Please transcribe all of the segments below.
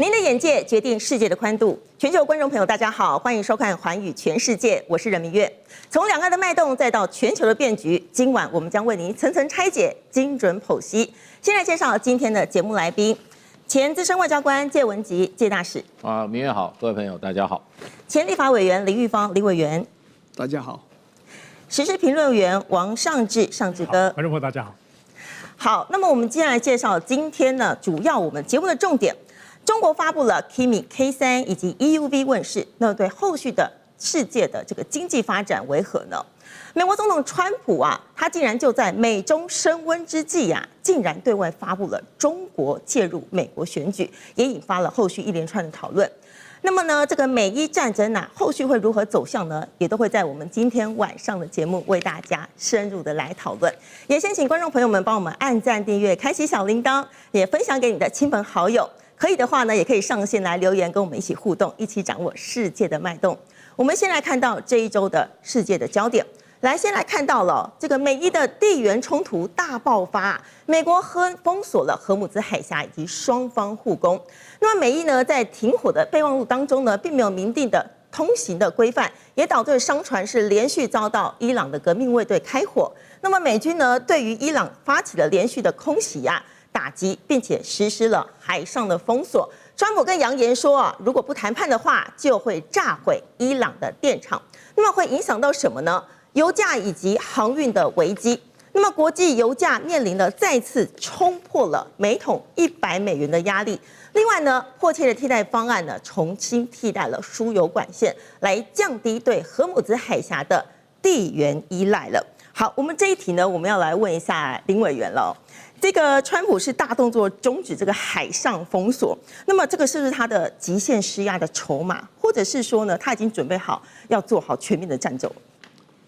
您的眼界决定世界的宽度。全球观众朋友，大家好，欢迎收看《寰宇全世界》，我是任明月。从两岸的脉动，再到全球的变局，今晚我们将为您层层拆解，精准剖析。先来介绍今天的节目来宾，前资深外交官介文吉介大使。明月好，各位朋友大家好。前立法委员林玉芳林委员。大家好。时事评论员王尚志尚志哥。观众朋友大家好。好，那么我们接下来介绍今天呢，主要我们节目的重点。中国发布了 Kimi K3以及 EUV 问世，那对后续的世界的这个经济发展为何呢？美国总统川普啊，他竟然就在美中升温之际啊，竟然对外发布了中国介入美国选举，也引发了后续一连串的讨论。那么呢，这个美伊战争啊，后续会如何走向呢？也都会在我们今天晚上的节目为大家深入的来讨论。也先请观众朋友们帮我们按赞、订阅、开启小铃铛，也分享给你的亲朋好友。可以的话呢，也可以上线来留言，跟我们一起互动，一起掌握世界的脉动。我们先来看到这一周的世界的焦点。先来看到了这个美伊的地缘冲突大爆发，美国封锁了荷姆兹海峡以及双方互攻。那么美伊呢，在停火的备忘录当中呢，并没有明定的通行的规范，也导致商船是连续遭到伊朗的革命卫队开火。那么美军呢，对于伊朗发起了连续的空袭打击，并且实施了海上的封锁。川普更扬言说如果不谈判的话，就会炸毁伊朗的电厂。那么会影响到什么呢？油价以及航运的危机。那么国际油价面临了再次冲破了每桶$100的压力。另外呢，迫切的替代方案呢，重新替代了输油管线，来降低对荷姆兹海峡的地缘依赖了。好，我们这一题呢，我们要来问一下林委员了。这个川普是大动作终止这个海上封锁，那么这个是不是他的极限施压的筹码，或者是说呢，他已经准备好要做好全面的战斗？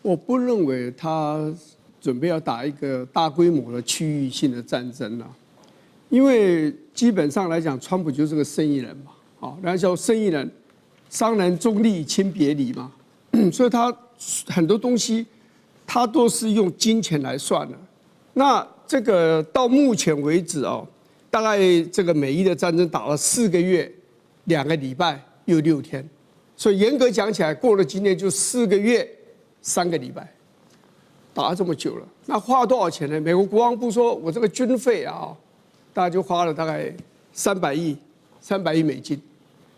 我不认为他准备要打一个大规模的区域性的战争了，因为基本上来讲，川普就是个生意人嘛，然后叫生意人，商人中立轻别离嘛，所以他很多东西他都是用金钱来算的。那这个到目前为止大概这个美伊的战争打了4个月2个礼拜又6天，所以严格讲起来，过了今年就4个月3个礼拜，打了这么久了。那花了多少钱呢？美国国防部说，我这个军费大概就花了大概300亿美金。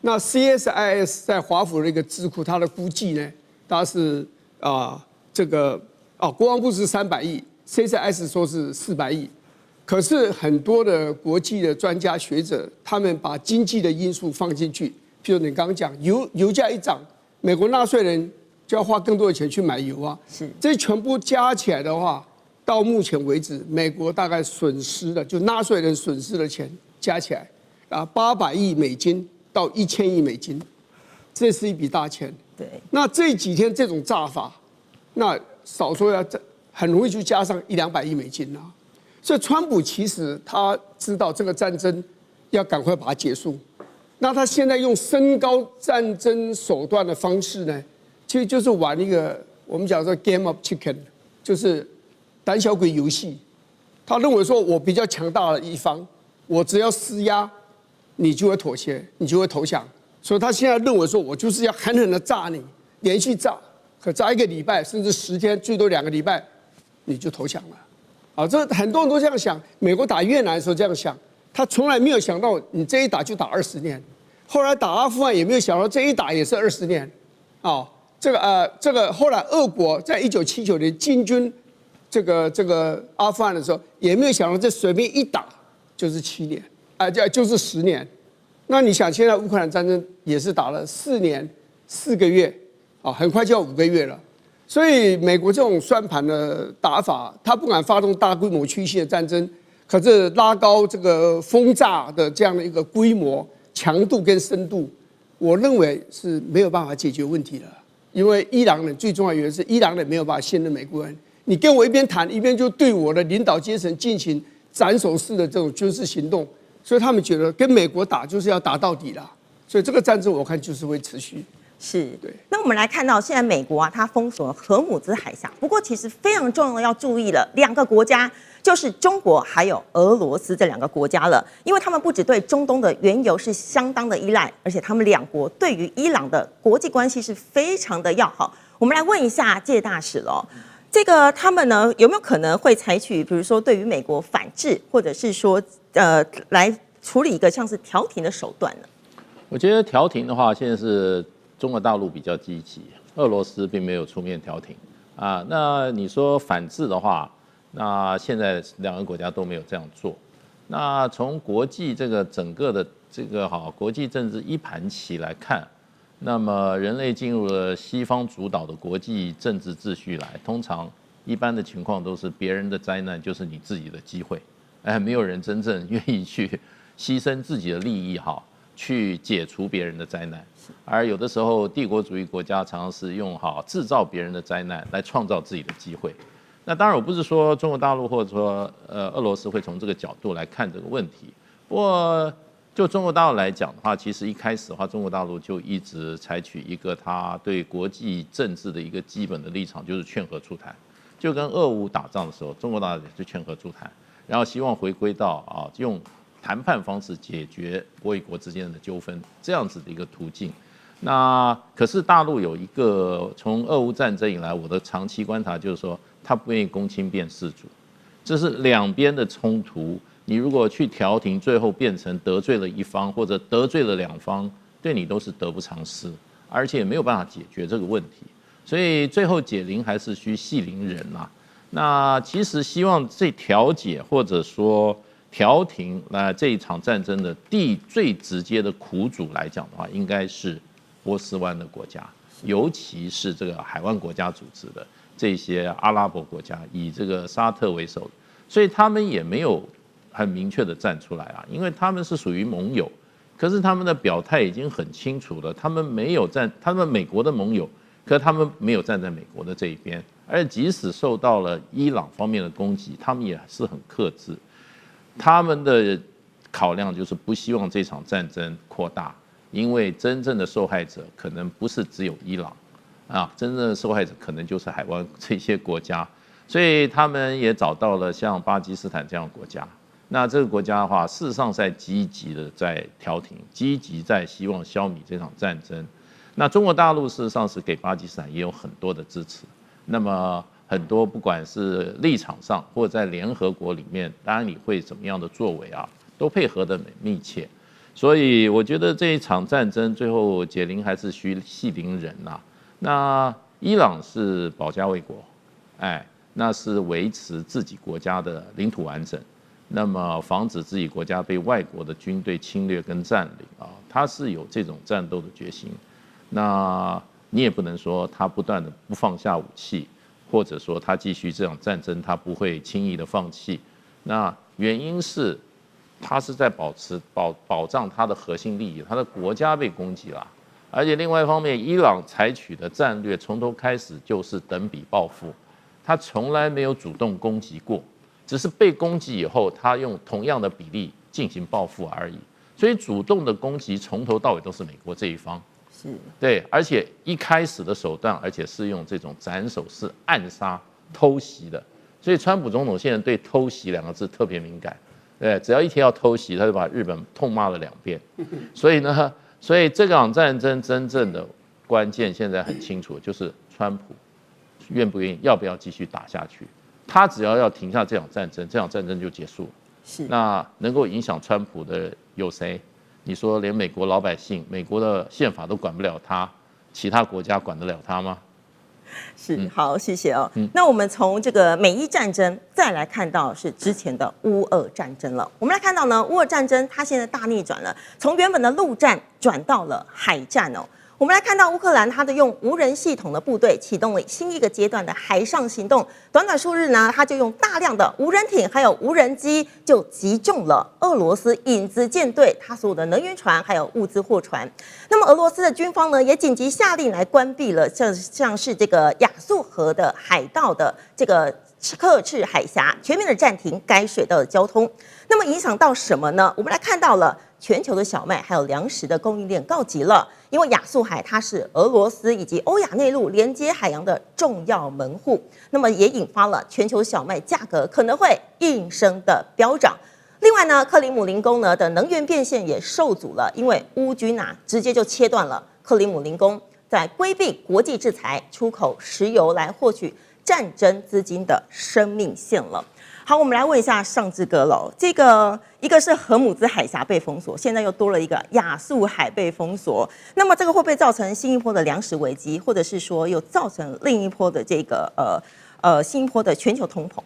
那 CSIS 在华府的一个智库，它的估计呢，它是国防部是300亿。CSIS 说是400亿，可是很多的国际的专家学者，他们把经济的因素放进去，譬如你刚刚讲油价一涨，美国纳税人就要花更多的钱去买油是，这全部加起来的话，到目前为止，美国大概损失的就纳税人损失的钱加起来800亿美金到1000亿美金，这是一笔大钱。对，那这几天这种炸法，那少说要很容易就加上100-200亿美金所以川普其实他知道这个战争要赶快把它结束，那他现在用升高战争手段的方式呢，其实就是玩一个我们讲说 game of chicken， 就是胆小鬼游戏。他认为说我比较强大的一方，我只要施压，你就会妥协，你就会投降。所以他现在认为说我就是要狠狠的炸你，连续炸，可炸1个礼拜甚至10天，最多2个礼拜。你就投降了，这很多人都这样想。美国打越南的时候这样想，他从来没有想到你这一打就打20年。后来打阿富汗也没有想到这一打也是20年，这个后来俄国在1979年进军这个阿富汗的时候，也没有想到这随便一打就是7年，就是10年。那你想现在乌克兰战争也是打了4年4个月，很快就要5个月了。所以美国这种算盘的打法，他不敢发动大规模区域性的战争，可是拉高这个轰炸的这样的一个规模、强度跟深度，我认为是没有办法解决问题的。因为伊朗人最重要的原因是伊朗人没有办法信任美国人，你跟我一边谈，一边就对我的领导阶层进行斩首式的这种军事行动，所以他们觉得跟美国打就是要打到底了。所以这个战争我看就是会持续。是，对。那我们来看到，现在美国啊，它封锁了荷姆兹海峡。不过，其实非常重要的要注意了，两个国家就是中国还有俄罗斯这两个国家了，因为他们不只对中东的原油是相当的依赖，而且他们两国对于伊朗的国际关系是非常的要好。我们来问一下介大使了，这个他们呢有没有可能会采取，比如说对于美国反制，或者是说来处理一个像是调停的手段呢？我觉得调停的话，现在是中国大陆比较积极，俄罗斯并没有出面调停啊。那你说反制的话，那现在两个国家都没有这样做。那从国际这个整个的这个国际政治一盘棋来看，那么人类进入了西方主导的国际政治秩序来，通常一般的情况都是别人的灾难就是你自己的机会，没有人真正愿意去牺牲自己的利益去解除别人的灾难，而有的时候帝国主义国家常常是用制造别人的灾难来创造自己的机会。那当然我不是说中国大陆或者说俄罗斯会从这个角度来看这个问题，不过就中国大陆来讲的话，其实一开始的话，中国大陆就一直采取一个他对国际政治的一个基本的立场，就是劝和促谈。就跟俄乌打仗的时候，中国大陆也是劝和促谈，然后希望回归到用谈判方式解决国与国之间的纠纷，这样子的一个途径。那可是大陆有一个从俄乌战争以来，我的长期观察就是说，他不愿意公亲变事主，这是两边的冲突。你如果去调停，最后变成得罪了一方或者得罪了两方，对你都是得不偿失，而且没有办法解决这个问题。所以最后解铃还是需系铃人啊。那其实希望这调解或者说调停这一场战争的最直接的苦主来讲的话，应该是波斯湾的国家，尤其是这个海湾国家组织的这些阿拉伯国家，以这个沙特为首，所以他们也没有很明确的站出来因为他们是属于盟友，可是他们的表态已经很清楚了，他们没有站，他们美国的盟友，可是他们没有站在美国的这一边，而且即使受到了伊朗方面的攻击，他们也是很克制。他们的考量就是不希望这场战争扩大，因为真正的受害者可能不是只有伊朗真正的受害者可能就是海湾这些国家，所以他们也找到了像巴基斯坦这样的国家。那这个国家的话，事实上在积极的在调停，积极在希望消弭这场战争。那中国大陆事实上是给巴基斯坦也有很多的支持，那么很多不管是立场上或者在联合国里面，当然你会怎么样的作为都配合得很密切。所以我觉得这一场战争最后解铃还是需系铃人那伊朗是保家卫国，那是维持自己国家的领土完整，那么防止自己国家被外国的军队侵略跟占领他是有这种战斗的决心。那你也不能说他不断的不放下武器，或者说他继续这场战争他不会轻易的放弃。那原因是他是在保障他的核心利益，他的国家被攻击了，而且另外一方面，伊朗采取的战略从头开始就是等比报复，他从来没有主动攻击过，只是被攻击以后，他用同样的比例进行报复而已。所以主动的攻击从头到尾都是美国这一方。对，而且一开始的手段，而且是用这种斩首式暗杀偷袭的，所以川普总统现在对偷袭两个字特别敏感，对，只要一提到偷袭，他就把日本痛骂了2遍。所以这场战争真正的关键现在很清楚，就是川普愿不愿意，要不要继续打下去。他只要停下这场战争，这场战争就结束了。那能够影响川普的有谁？你说连美国老百姓、美国的宪法都管不了他，其他国家管得了他吗？好，谢谢那我们从这个美伊战争再来看到是之前的乌俄战争了。我们来看到呢，乌俄战争它现在大逆转了，从原本的陆战转到了海战我们来看到乌克兰，它的用无人系统的部队启动了新一个阶段的海上行动。短短数日呢，它就用大量的无人艇还有无人机，就击中了俄罗斯影子舰队它所有的能源船还有物资货船。那么俄罗斯的军方呢，也紧急下令来关闭了像是这个亚速河的海道的这个克赤海峡，全面的暂停该水道的交通。那么影响到什么呢？我们来看到了全球的小麦还有粮食的供应链告急了。因为亚速海它是俄罗斯以及欧亚内陆连接海洋的重要门户，那么也引发了全球小麦价格可能会应声的飙涨。另外呢，克里姆林宫呢的能源变现也受阻了，因为乌军直接就切断了克里姆林宫在规避国际制裁出口石油来获取战争资金的生命线了。好，我们来问一下尚志哥喽，这个一个是荷姆兹海峡被封锁，现在又多了一个亚速海被封锁，那么这个会不会造成新一波的粮食危机，或者是说又造成另一波的这个新一波的全球通膨？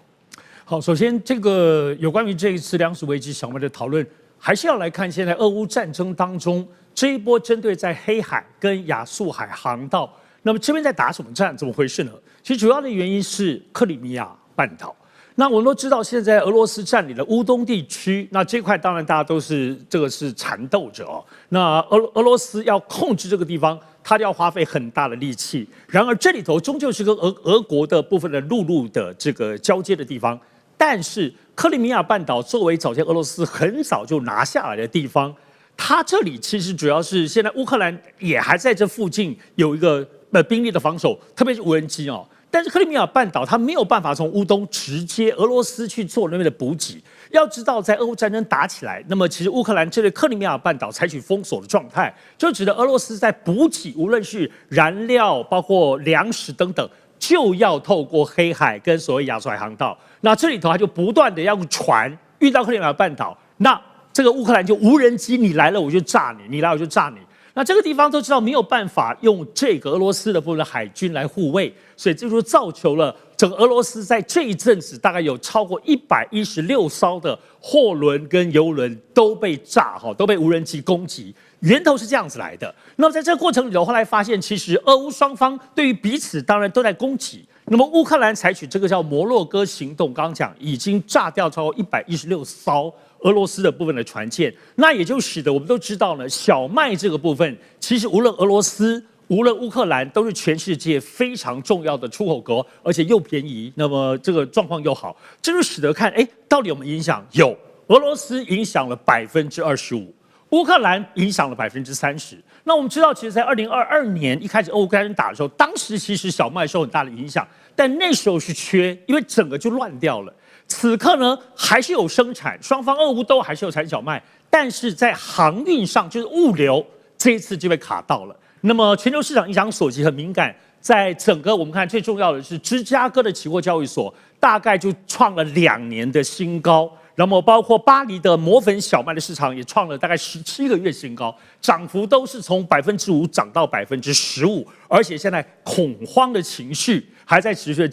好，首先这个有关于这一次粮食危机小麦的讨论，还是要来看现在俄乌战争当中这一波针对在黑海跟亚速海航道，那么这边在打什么战？怎么回事呢？其实主要的原因是克里米亚半岛。那我们都知道，现在俄罗斯占领了乌东地区，那这块当然大家都是这个是缠斗着哦。那俄罗斯要控制这个地方，它要花费很大的力气。然而这里头终究是跟俄国的部分的陆路的这个交接的地方。但是克里米亚半岛作为早前俄罗斯很早就拿下来的地方，它这里其实主要是现在乌克兰也还在这附近有一个兵力的防守，特别是无人机哦。但是克里米亚半岛它没有办法从乌东直接俄罗斯去做那边的补给。要知道，在俄乌战争打起来，那么其实乌克兰针对克里米亚半岛采取封锁的状态，就指的俄罗斯在补给，无论是燃料、包括粮食等等，就要透过黑海跟所谓亚速海航道。那这里头它就不断的要用船运到克里米亚半岛，那这个乌克兰就无人机，你来了我就炸你，你来我就炸你。那这个地方都知道没有办法用这个俄罗斯的部分的海军来护卫，所以这就造就了整个俄罗斯在这一阵子大概有超过116艘的货轮跟油轮都被炸，都被无人机攻击。源头是这样子来的。那么在这个过程里头，后来发现其实俄乌双方对于彼此当然都在攻击。那么乌克兰采取这个叫摩洛哥行动，刚刚讲已经炸掉超过116艘俄罗斯的部分的船舰，那也就使得我们都知道呢，小麦这个部分其实无论俄罗斯、无论乌克兰，都是全世界非常重要的出口国，而且又便宜，那么这个状况又好，这就使得看，到底有没有影响？有，俄罗斯影响了25%，乌克兰影响了30%。那我们知道，其实，在2022年一开始俄乌战争打的时候，当时其实小麦受很大的影响，但那时候是缺，因为整个就乱掉了。此刻呢，还是有生产，双方俄乌都还是有产小麦，但是在航运上，就是物流这一次就被卡到了。那么全球市场影响所及很敏感，在整个我们看最重要的是芝加哥的期货交易所，大概就创了2年的新高。那么包括巴黎的磨粉小麦的市场也创了大概17个月新高，涨幅都是从5%涨到15%，而且现在恐慌的情绪还在持续的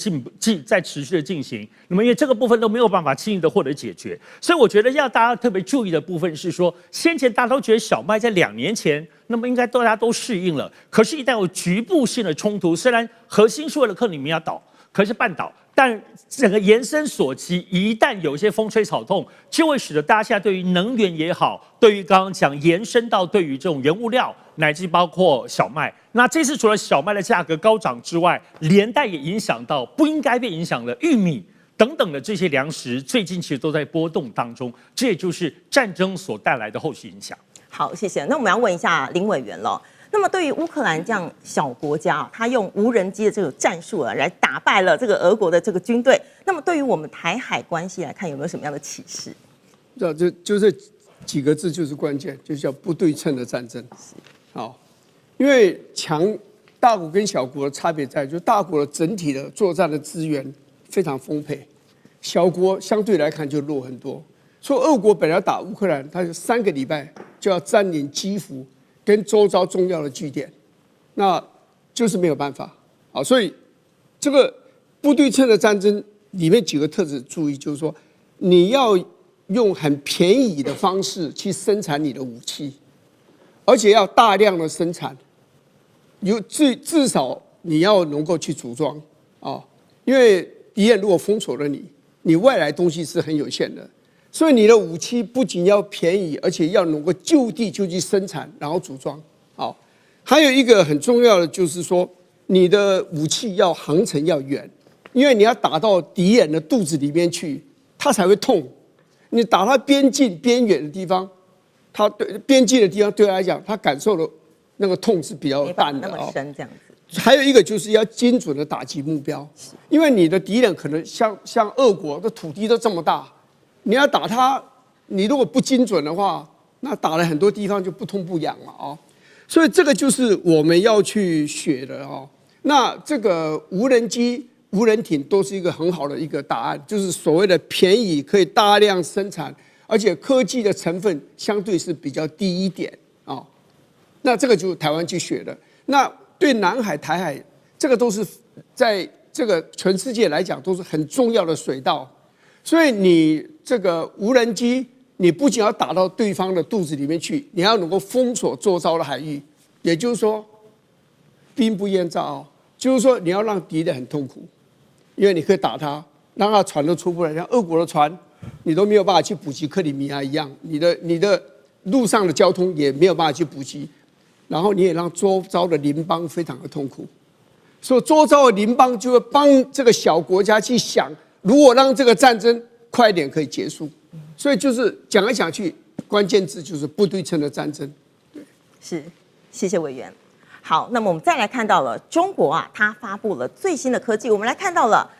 进行。那么因为这个部分都没有办法轻易的获得解决，所以我觉得要大家特别注意的部分是说，先前大家都觉得小麦在2年前，那么应该大家都适应了，可是，一旦有局部性的冲突，虽然核心是为了克里米亚岛，可是半岛。但整个延伸所及，一旦有一些风吹草动，就会使得大家现在对于能源也好，对于刚刚讲延伸到对于这种原物料，乃至包括小麦，那这次除了小麦的价格高涨之外，连带也影响到不应该被影响的玉米等等的这些粮食，最近其实都在波动当中，这也就是战争所带来的后续影响。好，谢谢。那我们要问一下林委员了。那么对于乌克兰这样小国家，他用无人机的这个战术来打败了这个俄国的这个军队，那么对于我们台海关系来看，有没有什么样的启示？就这几个字就是关键，就叫不对称的战争。好，因为大国跟小国的差别在，就大国的整体的作战的资源非常丰沛，小国相对来看就弱很多。所以俄国本来要打乌克兰，它就3个礼拜就要占领基辅跟周遭重要的据点，那就是没有办法。好，所以这个不对称的战争里面几个特质注意，就是说你要用很便宜的方式去生产你的武器，而且要大量的生产，至少你要能够去组装啊，因为敌人如果封锁了你，你外来东西是很有限的。所以你的武器不仅要便宜，而且要能够就地就去生产，然后组装。好，还有一个很重要的就是说，你的武器要航程要远，因为你要打到敌人的肚子里面去，他才会痛。你打到边境边远的地方，它对边境的地方对他来讲，他感受的那个痛是比较淡的那么深这样子。还有一个就是要精准的打击目标，因为你的敌人可能像俄国的土地都这么大，你要打他，你如果不精准的话，那打了很多地方就不痛不痒了啊。所以这个就是我们要去学的啊。那这个无人机、无人艇都是一个很好的一个答案，就是所谓的便宜，可以大量生产，而且科技的成分相对是比较低一点啊。那这个就是台湾去学的。那对南海、台海，这个都是在这个全世界来讲都是很重要的水道，所以你这个无人机，你不仅要打到对方的肚子里面去，你要能够封锁周遭的海域，也就是说，兵不厌诈哦，就是说你要让敌人很痛苦，因为你可以打他，让他船都出不来，像俄国的船，你都没有办法去补给克里米亚一样，你的陆上的交通也没有办法去补给。然后你也让周遭的邻邦非常的痛苦，所以周遭的邻邦就会帮这个小国家去想，如果让这个战争快点可以结束，所以就是讲来讲去，关键字就是不对称的战争。对，是，谢谢委员。好，那么我们再来看到了中国啊，它发布了最新的科技，我们来看到了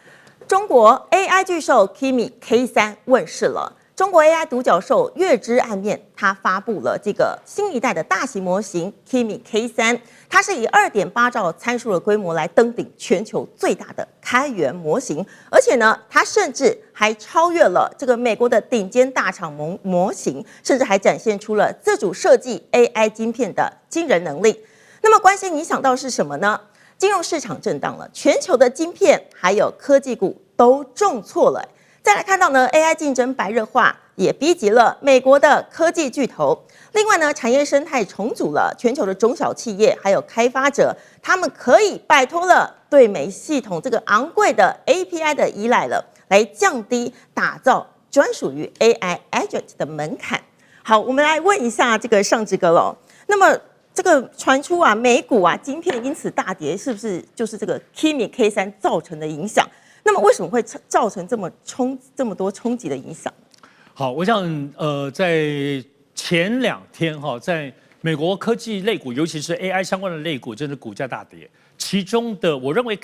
中国 AI 巨兽 Kimi K3 问世了。中国 AI 独角兽月之暗面，它发布了这个新一代的大型模型 Kimi K3，它是以2.8兆参数的规模来登顶全球最大的开源模型，而且呢，它甚至还超越了这个美国的顶尖大厂模型，甚至还展现出了自主设计 AI 晶片的惊人能力。那么关心影响到是什么呢？金融市场震荡了，全球的晶片还有科技股都重挫了。再来看到呢 ，AI 竞争白热化也逼急了美国的科技巨头。另外呢，产业生态重组了，全球的中小企业还有开发者，他们可以摆脱了对美系统这个昂贵的 API 的依赖了，来降低打造专属于 AI agent 的门槛。好，我们来问一下这个上志哥喽。那么这个传出啊，美股啊晶片因此大跌，是不是就是这个 Kimi K3 造成的影响？那么为什么会造成这么多冲击的影响？好，我想在前2天哈，在美国科技类股，尤其是 AI 相关的类股，真的股价大跌。其中的我认为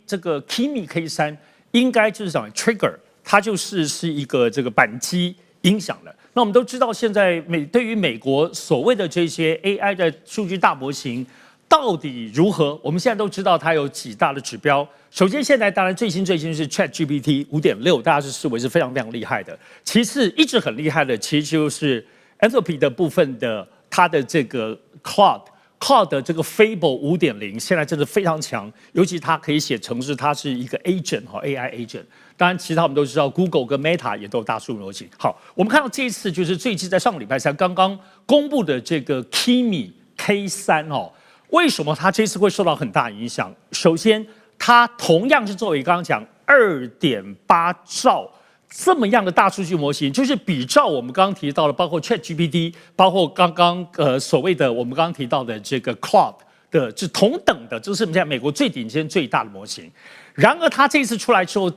这个 Kimi K3 应该就是讲 trigger， 它是一个这个扳机影响了。那我们都知道，现在对于美国所谓的这些 AI 的数据大模型到底如何？我们现在都知道它有几大的指标。首先，现在当然最新是 ChatGPT 5.6， 大家是视为是非常非常厉害的。其次，一直很厉害的，其实就是 Anthropic 的部分的它的这个 Cloud 的这个 Fable 5.0， 现在真的非常强，尤其它可以写程式，它是一个 agent 哈 AI agent。当然，其他我们都知道 Google 跟 Meta 也都有大数据模型。好，我们看到这一次就是最近在上个礼拜三刚刚公布的这个 Kimi K3哦，为什么它这次会受到很大影响？首先，它同样是作为刚刚讲2.8兆这么样的大数据模型，就是比照我们刚刚提到的，包括 ChatGPT， 包括刚刚所谓的我们刚刚提到的这个 Cloud 的，是同等的，这是现在美国最顶尖最大的模型。然而，它这次出来之后，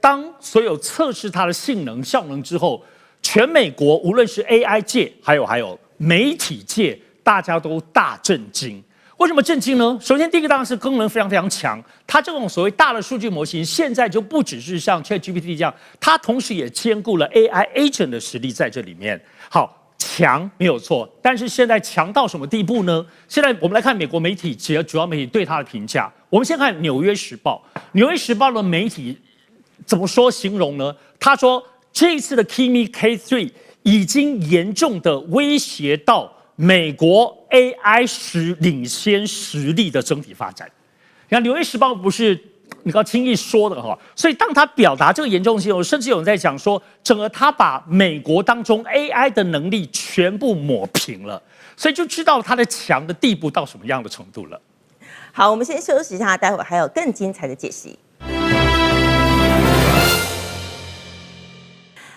当所有测试它的性能效能之后，全美国无论是 AI 界还有媒体界，大家都大震惊。为什么震惊呢？首先，第一个当然是功能非常非常强。它这种所谓大的数据模型，现在就不只是像 ChatGPT 这样，它同时也兼顾了 AI agent 的实力在这里面。好，强没有错，但是现在强到什么地步呢？现在我们来看美国媒体主要媒体对它的评价。我们先看《纽约时报》，《纽约时报》的媒体怎么说形容呢？他说这一次的 Kimi K3 已经严重的威胁到美国 AI 领先实力的整体发展。你看《纽约时报》不是你刚轻易说的哈，所以当他表达这个严重性，甚至有人在讲说，整个他把美国当中 AI 的能力全部抹平了，所以就知道他的强的地步到什么样的程度了。好，我们先休息一下，待会儿还有更精彩的解析。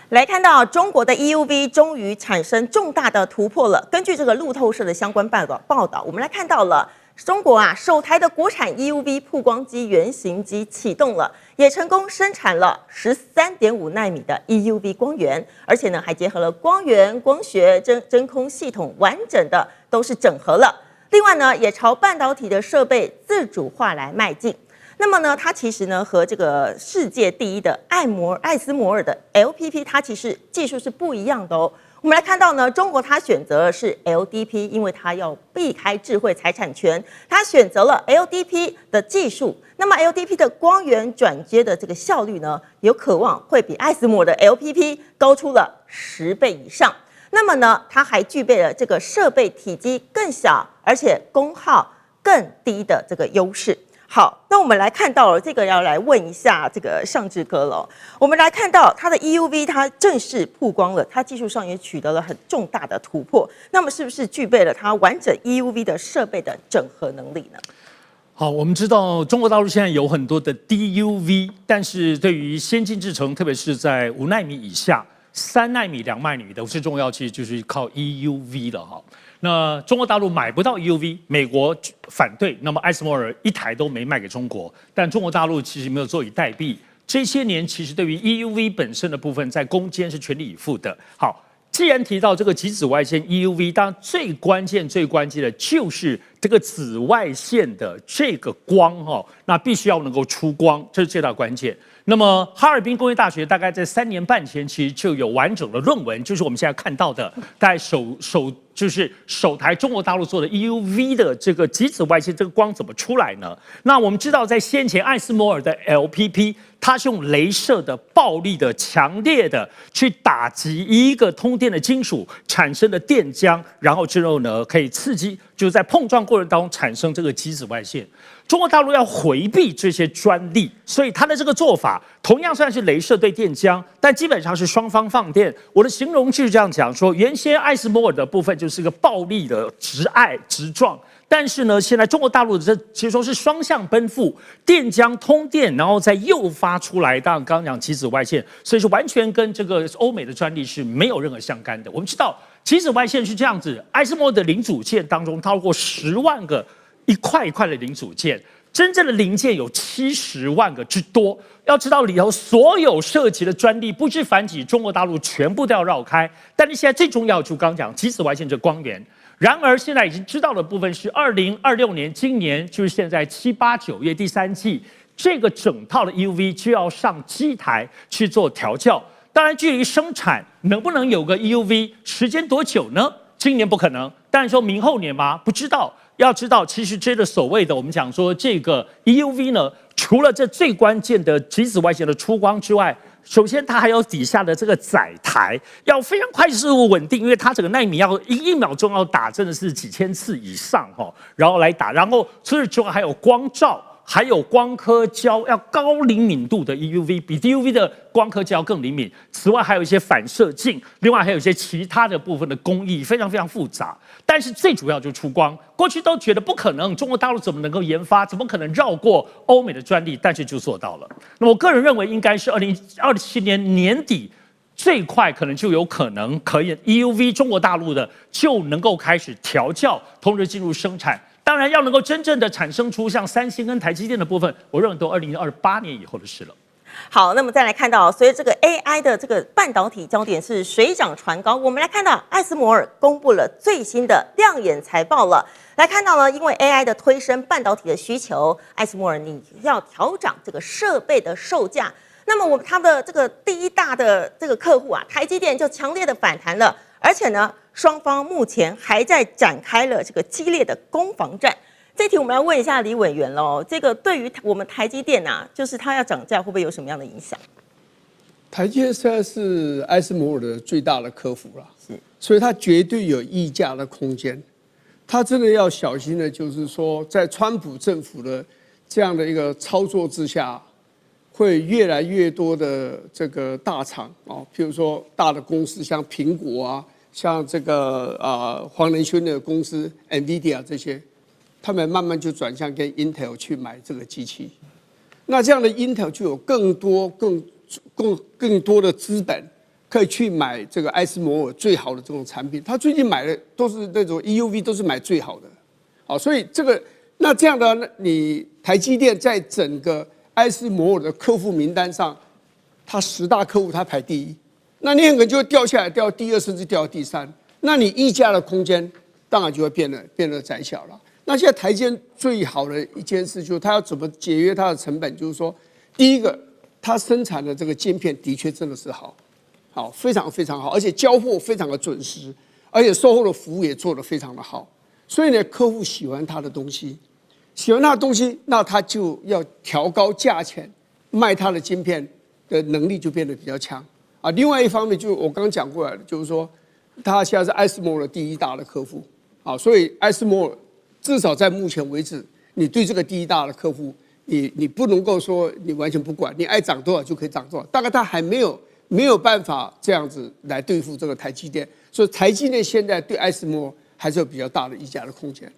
来看到中国的 EUV 终于产生重大的突破了。根据这个路透社的相关报道，我们来看到了中国首台的国产 EUV 曝光机原型机启动了，也成功生产了13.5奈米的 EUV 光源，而且呢还结合了光源、光学、真空系统，完整的都是整合了。另外呢，也朝半导体的设备自主化来迈进。那么呢，它其实呢和这个世界第一的艾斯摩尔的 LPP， 它其实技术是不一样的哦。我们来看到呢，中国它选择的是 LDP， 因为它要避开智慧财产权，它选择了 LDP 的技术。那么 LDP 的光源转接的这个效率呢，有渴望会比艾斯摩尔的 LPP 高出了10倍以上。那么呢，它还具备了这个设备体积更小，而且功耗更低的这个优势。好，那我们来看到了这个，要来问一下这个尚志哥了。我们来看到它的 EUV， 它正式曝光了，它技术上也取得了很重大的突破。那么是不是具备了它完整 EUV 的设备的整合能力呢？好，我们知道中国大陆现在有很多的 DUV， 但是对于先进制程，特别是在5奈米以下、3奈米、2奈米的最重要，其实就是靠 EUV 了哈。那中国大陆买不到 EUV， 美国反对，那么艾斯摩尔一台都没卖给中国，但中国大陆其实没有坐以待毙。这些年其实对于 EUV 本身的部分，在攻坚是全力以赴的。好，既然提到这个极紫外线 EUV， 当然最关键的就是这个紫外线的这个光哈，那必须要能够出光，这是最大关键。那么，哈尔滨工业大学大概在3年半前，其实就有完整的论文，就是我们现在看到的，在首台中国大陆做的 EUV 的这个极紫外线这个光怎么出来呢？那我们知道，在先前艾斯摩尔的 LPP， 它是用雷射的暴力的、强烈的去打击一个通电的金属产生的电浆，然后之后呢，可以刺激，就是在碰撞过程当中产生这个极紫外线。中国大陆要回避这些专利，所以它的这个做法同样虽然是雷射对电浆，但基本上是双方放电。我的形容就是这样讲说，原先艾斯摩尔的部分就是一个暴力的直撞，但是呢，现在中国大陆的这其实说是双向奔赴，电浆通电，然后再诱发出来。当然刚刚讲极紫外线，所以是完全跟这个欧美的专利是没有任何相干的。我们知道极紫外线是这样子，艾斯摩尔的零组件当中超过10万个。一块一块的零组件，真正的零件有70万个之多。要知道里头所有涉及的专利不知凡几，中国大陆全部都要绕开。但是现在最重要，就刚刚讲极紫外线这光源。然而现在已经知道的部分是2026年，今年就是现在7、8、9月第3季，这个整套的 EUV 就要上机台去做调校。当然，距离生产能不能有个 EUV 时间多久呢？今年不可能，但是说明后年吗？不知道。要知道，其实这个所谓的我们讲说这个 EUV 呢，除了这最关键的极紫外线的出光之外，首先它还有底下的这个载台要非常快速稳定，因为它整个奈米要一秒钟要打真的是几千次以上哈，然后来打，然后除此之外还有光照。还有光刻胶要高灵敏度的 EUV， 比 DUV 的光刻胶更灵敏。此外还有一些反射镜，另外还有一些其他的部分的工艺，非常非常复杂。但是最主要就是出光。过去都觉得不可能，中国大陆怎么能够研发？怎么可能绕过欧美的专利？但是就做到了。那么我个人认为应该是2027年年底。最快可能就有可能可以 EUV 中国大陆的就能够开始调校，同时进入生产。当然，要能够真正的产生出像三星跟台积电的部分，我认为都2028年以后的事了。好，那么再来看到，随着这个 AI 的这个半导体焦点是水涨船高，我们来看到艾斯摩尔公布了最新的亮眼财报了。来看到呢，因为 AI 的推升半导体的需求，艾斯摩尔你要调涨这个设备的售价。那么他的这个第一大的这个客户啊，台积电就强烈的反弹了，而且呢，双方目前还在展开了这个激烈的攻防战。这题我们要问一下李委员喽，这个对于我们台积电啊，就是它要涨价，会不会有什么样的影响？台积电现在是艾斯摩尔的最大的客户了，所以它绝对有议价的空间。它真的要小心的，就是说，在川普政府的这样的一个操作之下。会越来越多的这个大厂啊，譬如说大的公司，像苹果啊，像这个黄仁勋的公司 NVIDIA 这些，他们慢慢就转向跟 Intel 去买这个机器。那这样的 Intel 就有更多的资本可以去买这个艾斯摩尔最好的这种产品。他最近买的都是那种 EUV， 都是买最好的。好，所以这样的你台积电在整个艾斯摩尔的客户名单上，他10大客户他排第1，那你很可能就会掉下来，掉第2，甚至掉第3，那你溢价的空间当然就会变得窄小了。那现在台积电最好的一件事就是它要怎么节约它的成本，就是说，第一个，它生产的这个晶片的确真的是好，非常非常好，而且交货非常的准时，而且售后的服务也做得非常的好，所以呢，客户喜欢它的东西，那他就要调高价钱，卖它的晶片的能力就变得比较强啊。另外一方面，就是我刚刚讲过来的，就是说，他现在是艾斯摩尔第1大的客户啊，所以艾斯摩尔至少在目前为止，你对这个第1大的客户，你不能够说你完全不管，你爱涨多少就可以涨多少。大概他还没有办法这样子来对付这个台积电，所以台积电现在对艾斯摩尔还是有比较大的溢价的空间。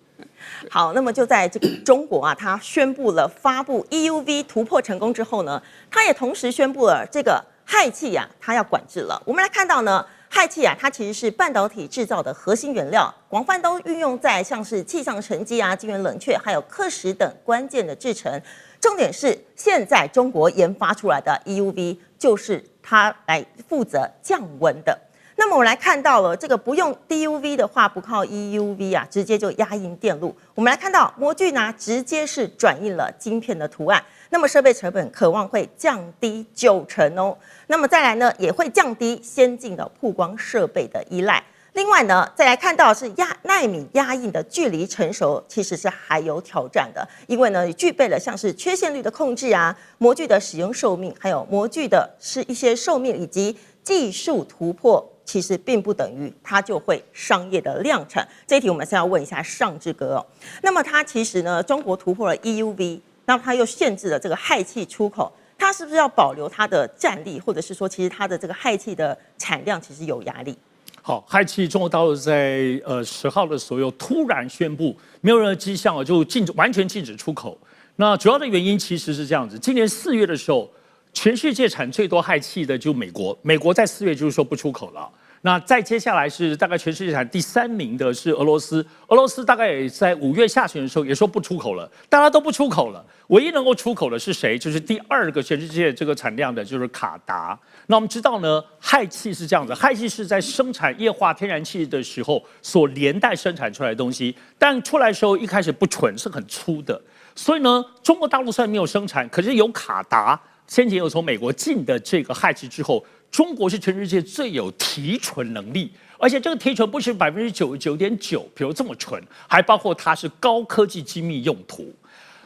好，那么就在这个中国啊，它宣布了发布 EUV 突破成功之后呢，它也同时宣布了这个氦气啊，它要管制了。我们来看到呢。氦气啊，它其实是半导体制造的核心原料，广泛都运用在像是气象沉积啊、晶圆冷却，还有刻蚀等关键的制程。重点是，现在中国研发出来的 EUV 就是它来负责降温的。那么我们来看到了这个不用 DUV 的话，不靠 EUV 啊，直接就压印电路。我们来看到模具呢，直接是转印了晶片的图案。那么设备成本渴望会降低90%哦。那么再来呢，也会降低先进的曝光设备的依赖。另外呢，再来看到是奈米压印的距离成熟，其实是还有挑战的，因为呢，具备了像是缺陷率的控制啊、模具的使用寿命，还有模具的是一些寿命以及技术突破。其实并不等于它就会商业的量产。这一题我们是要问一下尚志哥哦。那么它其实呢，中国突破了 EUV， 那它又限制了这个氦气出口，它是不是要保留它的战力，或者是说，其实它的这个氦气的产量其实有压力？好，氦气中国大陆在10号的时候又突然宣布，没有任何迹象就完全禁止出口。那主要的原因其实是这样子：今年4月的时候。全世界产最多氦气的就美国，美国在4月就是说不出口了。那再接下来是大概全世界产第3名的是俄罗斯，俄罗斯大概也在5月下旬的时候也说不出口了，大家都不出口了。唯一能够出口的是谁？就是第2个全世界这个产量的就是卡达。那我们知道呢，氦气是这样子，氦气是在生产液化天然气的时候所连带生产出来的东西，但出来的时候一开始不纯，是很粗的。所以呢，中国大陆虽然没有生产，可是有卡达。先前有从美国进的这个氦气之后，中国是全世界最有提纯能力，而且这个提纯不是99.9%，比如这么纯，还包括它是高科技精密用途。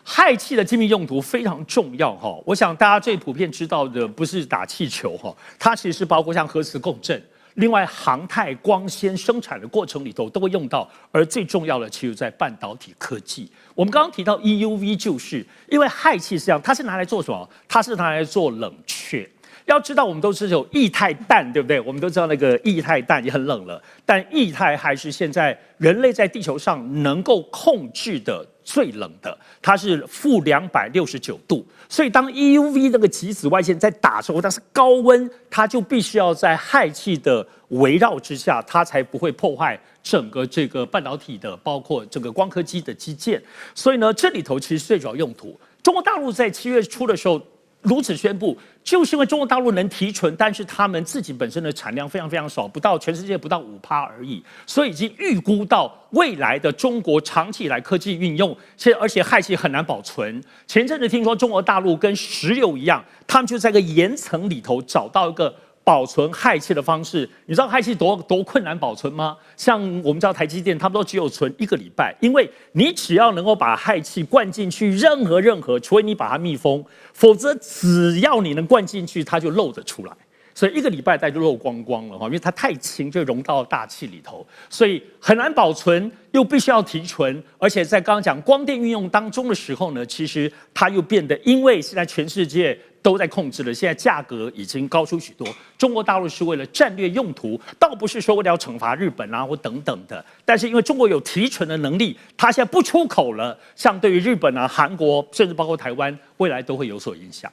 氦气的精密用途非常重要哈，我想大家最普遍知道的不是打气球哈，它其实是包括像核磁共振。另外，航太、光纤生产的过程里头都会用到，而最重要的其实在半导体科技。我们刚刚提到 EUV， 就是因为氦气是这样，它是拿来做什么？它是拿来做冷却。要知道，我们都是有液态氮，对不对？我们都知道那个液态氮也很冷了，但液态还是现在人类在地球上能够控制的最冷的，它是-269度。所以当 EUV 那个极紫外线在打的时候，它是高温，它就必须要在氦气的围绕之下，它才不会破坏整个这个半导体的，包括这个光刻机的基建。所以呢，这里头其实最主要用途，中国大陆在7月初的时候如此宣布，就是因为中国大陆能提纯，但是他们自己本身的产量非常非常少，全世界不到5%而已，所以已经预估到未来的中国长期以来科技运用，而且氦气很难保存。前阵子听说中国大陆跟石油一样，他们就在一个岩层里头找到一个保存氦气的方式。你知道氦气多困难保存吗？像我们知道台积电，他们都只有存1个礼拜，因为你只要能够把氦气灌进去，任何，除非你把它密封，否则只要你能灌进去，它就漏着出来。所以1个礼拜大概就漏光光了哈，因为它太轻，就融到大气里头，所以很难保存，又必须要提纯，而且在刚刚讲光电运用当中的时候呢，其实它又变得，因为现在全世界都在控制了，现在价格已经高出许多。中国大陆是为了战略用途，倒不是说为了要惩罚日本啊或等等的，但是因为中国有提纯的能力，它现在不出口了，像对于日本啊、韩国，甚至包括台湾，未来都会有所影响。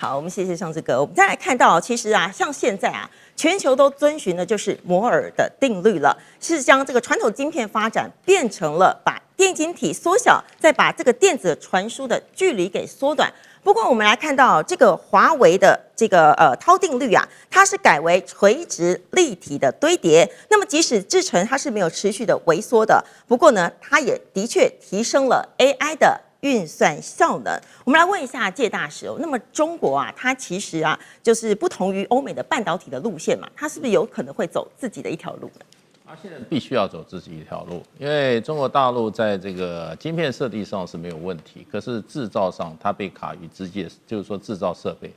好，我们谢谢尚志哥。我们再来看到，其实啊，像现在啊，全球都遵循的就是摩尔的定律了，是将这个传统晶片发展变成了把电晶体缩小，再把这个电子传输的距离给缩短。不过我们来看到这个华为的这个涛定律啊，它是改为垂直立体的堆叠。那么即使制程它是没有持续的微缩的，不过呢，它也的确提升了 AI 的运算效能。我们来问一下介大使哦，那么中国啊，它其实啊，就是不同于欧美的半导体的路线嘛，它是不是有可能会走自己的一条路呢？它现在必须要走自己一条路，因为中国大陆在这个晶片设计上是没有问题，可是制造上它被卡于直接，就是说制造设备，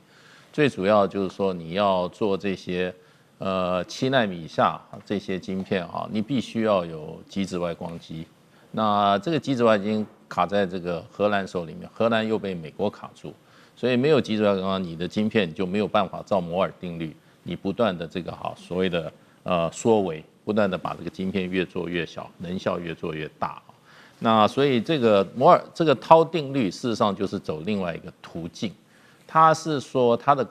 最主要就是说你要做这些7奈米以下这些晶片哈，你必须要有极紫外光机，那这个极紫外光卡在这个荷兰手里面，荷兰又被美国卡住，所以没有极紫外光，你的晶片就没有办法照摩尔定律，你不断的这个所谓的缩微。不断的把这个晶片越做越小，能效越做越大。那所以这个涛定律事实上就是走另外一个途径，它是说它的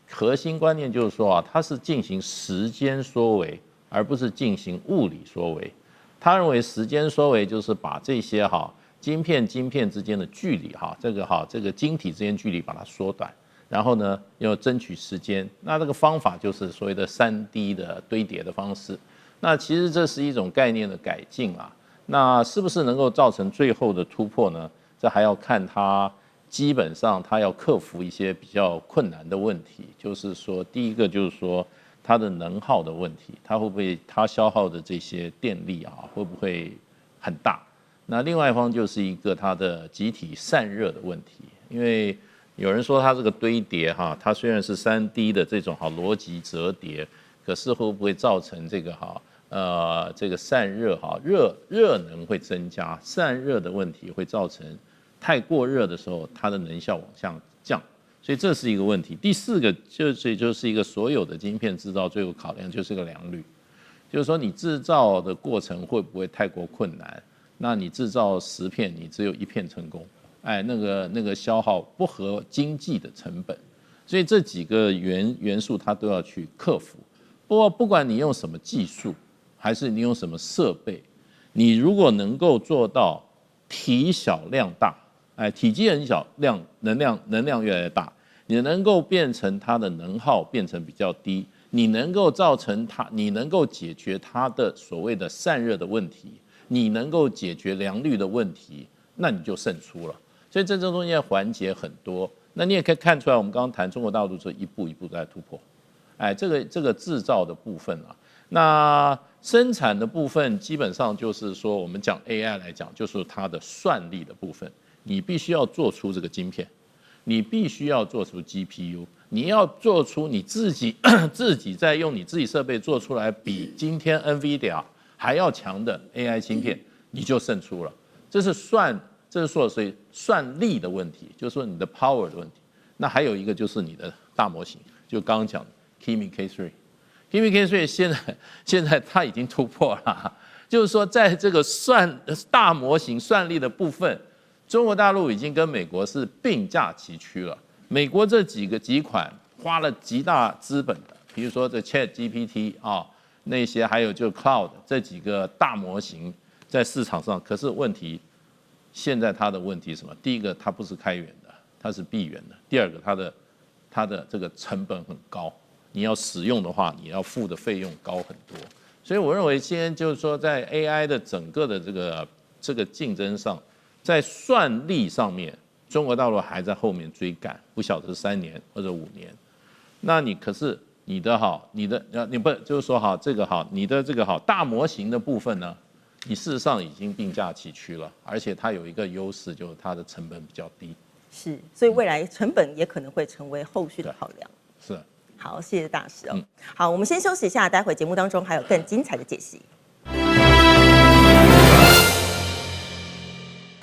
核心观念就是说啊，它是进行时间缩微，而不是进行物理缩微。他认为时间缩微就是把这些晶片之间的距离这个晶体之间距离把它缩短，然后呢要争取时间。那这个方法就是所谓的3D 的堆叠的方式。那其实这是一种概念的改进啊，那是不是能够造成最后的突破呢？这还要看它基本上它要克服一些比较困难的问题，就是说第一个就是说它的能耗的问题，它会不会它消耗的这些电力啊会不会很大？那另外一方就是一个它的集体散热的问题，因为有人说它这个堆叠它虽然是3D 的这种逻辑折叠，可是会不会造成这个这个散热热能会增加，散热的问题会造成太过热的时候，它的能效往下降，所以这是一个问题。第4个就是一个所有的晶片制造最后考量就是个良率，就是说你制造的过程会不会太过困难？那你制造10片，你只有1片成功，那个消耗不合经济的成本，所以这几个元素它都要去克服。不过不管你用什么技术，还是你用什么设备，你如果能够做到体小量大，体积很小，能量越来越大，你能够变成它的能耗变成比较低，你能够你能够解决它的所谓的散热的问题，你能够解决良率的问题，那你就胜出了。所以这中间环节很多，那你也可以看出来，我们刚刚谈中国大陆是一步一步在突破。这个制造的部分啊，那生产的部分基本上就是说，我们讲 AI 来讲，就是它的算力的部分，你必须要做出这个晶片，你必须要做出 GPU， 你要做出你自己在用你自己设备做出来比今天 NVIDIA 还要强的 AI 芯片，你就胜出了。这是说所以算力的问题，就是说你的 power 的问题。那还有一个就是你的大模型，就刚刚讲的 Kimi K3 现在它已经突破了，就是说在这个大模型算力的部分，中国大陆已经跟美国是并驾齐驱了。美国这几款花了极大资本的，比如说这 ChatGPT 那些还有就 Cloud 这几个大模型在市场上，可是问题现在它的问题是什么？第一个它不是开源的，它是闭源的；第二个它的这个成本很高。你要使用的话，你要付的费用高很多，所以我认为现在就是说，在 AI 的整个的这个竞争上，在算力上面，中国大陆还在后面追赶，不晓得是3年或者5年。那你可是你不就是说你的这个大模型的部分呢，你事实上已经并驾齐驱了，而且它有一个优势，就是它的成本比较低。是，所以未来成本也可能会成为后续的考量。是。好，谢谢大使哦。好，我们先休息一下，待会节目当中还有更精彩的解析。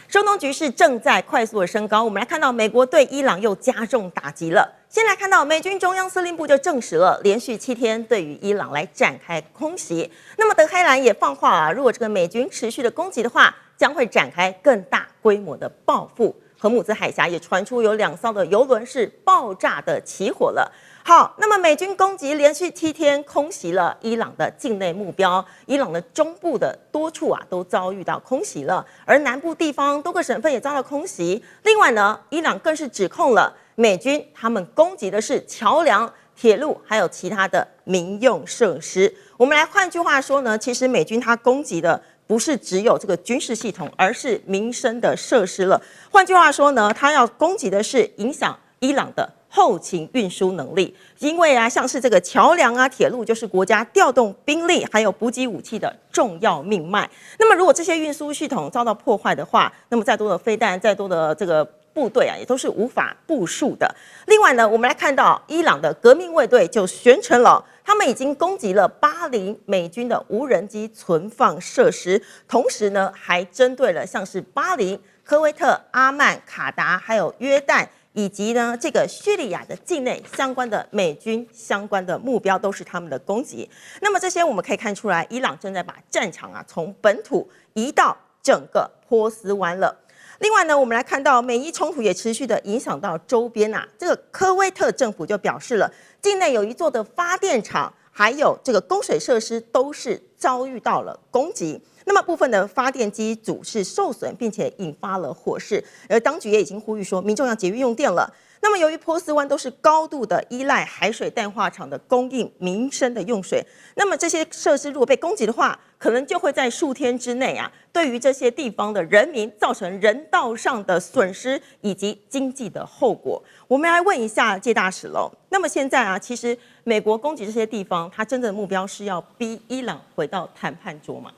中东局势正在快速的升高，我们来看到美国对伊朗又加重打击了。先来看到美军中央司令部就证实了，连续7天对于伊朗来展开空袭。那么德黑兰也放话如果这个美军持续的攻击的话，将会展开更大规模的报复。荷姆兹海峡也传出有2艘的油轮是爆炸的起火了。好，那么美军攻击连续7天空袭了伊朗的境内目标，伊朗的中部的多处都遭遇到空袭了，而南部地方多个省份也遭到空袭。另外呢，伊朗更是指控了美军他们攻击的是桥梁、铁路还有其他的民用设施。我们来换句话说呢，其实美军他攻击的不是只有这个军事系统，而是民生的设施了。换句话说呢，他要攻击的是影响伊朗的后勤运输能力，因为像是这个桥梁铁路就是国家调动兵力还有补给武器的重要命脉。那么如果这些运输系统遭到破坏的话，那么再多的飞弹、再多的这个部队也都是无法部署的。另外呢，我们来看到伊朗的革命卫队就宣称了，他们已经攻击了巴林美军的无人机存放设施，同时呢，还针对了像是巴林、科威特、阿曼、卡达还有约旦。以及呢，这个叙利亚的境内相关的美军相关的目标都是他们的攻击。那么这些我们可以看出来，伊朗正在把战场从本土移到整个波斯湾了。另外呢，我们来看到美伊冲突也持续的影响到周边这个科威特政府就表示了，境内有一座的发电厂，还有这个供水设施都是遭遇到了攻击。那么部分的发电机组是受损，并且引发了火势，而当局也已经呼吁说，民众要节约用电了。那么由于波斯湾都是高度的依赖海水淡化厂的供应民生的用水，那么这些设施如果被攻击的话，可能就会在数天之内对于这些地方的人民造成人道上的损失以及经济的后果。我们来问一下介大使喽。那么现在其实美国攻击这些地方，它真正的目标是要逼伊朗回到谈判桌吗？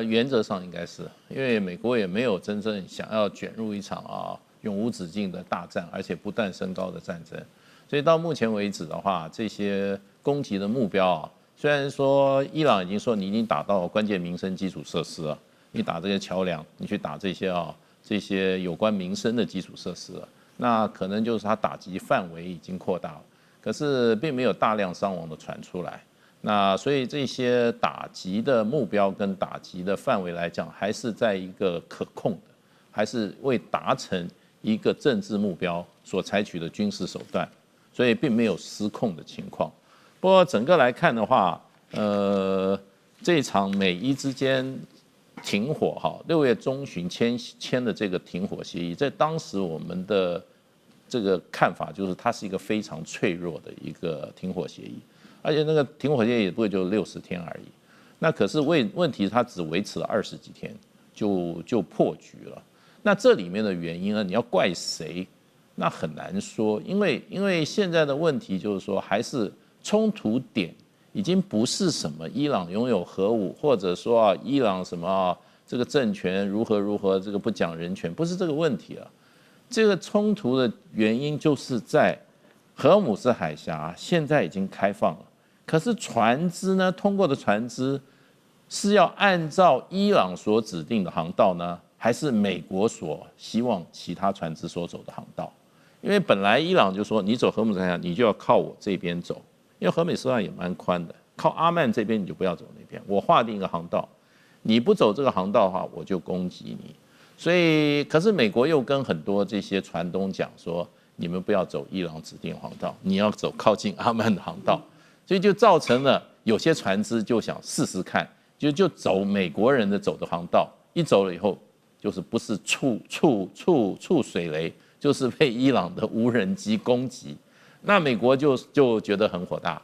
原则上应该是，因为美国也没有真正想要卷入一场永无止境的大战，而且不断升高的战争。所以到目前为止的话，这些攻击的目标虽然说伊朗已经说你已经打到关键民生基础设施了，你打这些桥梁，你去打这些有关民生的基础设施了，那可能就是它打击范围已经扩大了，可是并没有大量伤亡的传出来。那所以这些打击的目标跟打击的范围来讲，还是在一个可控的，还是为达成一个政治目标所采取的军事手段，所以并没有失控的情况。不过整个来看的话，这场美伊之间停火6月中旬签的这个停火协议，在当时我们的这个看法就是它是一个非常脆弱的一个停火协议。而且那个停火协议也不会就60天而已，那可是问题它只维持了20几天就破局了。那这里面的原因呢，你要怪谁？那很难说，因为现在的问题就是说，还是冲突点已经不是什么伊朗拥有核武，或者说伊朗什么这个政权如何这个不讲人权，不是这个问题了。这个冲突的原因就是在荷尔姆斯海峡现在已经开放了。可是船只呢？通过的船只是要按照伊朗所指定的航道呢，还是美国所希望其他船只所走的航道？因为本来伊朗就说，你走荷尔姆斯海峡，你就要靠我这边走，因为荷美斯湾也蛮宽的，靠阿曼这边你就不要走那边，我划定一个航道，你不走这个航道的话，我就攻击你。所以，可是美国又跟很多这些船东讲说，你们不要走伊朗指定航道，你要走靠近阿曼的航道。所以就造成了有些船只就想试试看，就走美国人的走的航道，一走了以后，就是不是触水雷，就是被伊朗的无人机攻击。那美国就觉得很火大，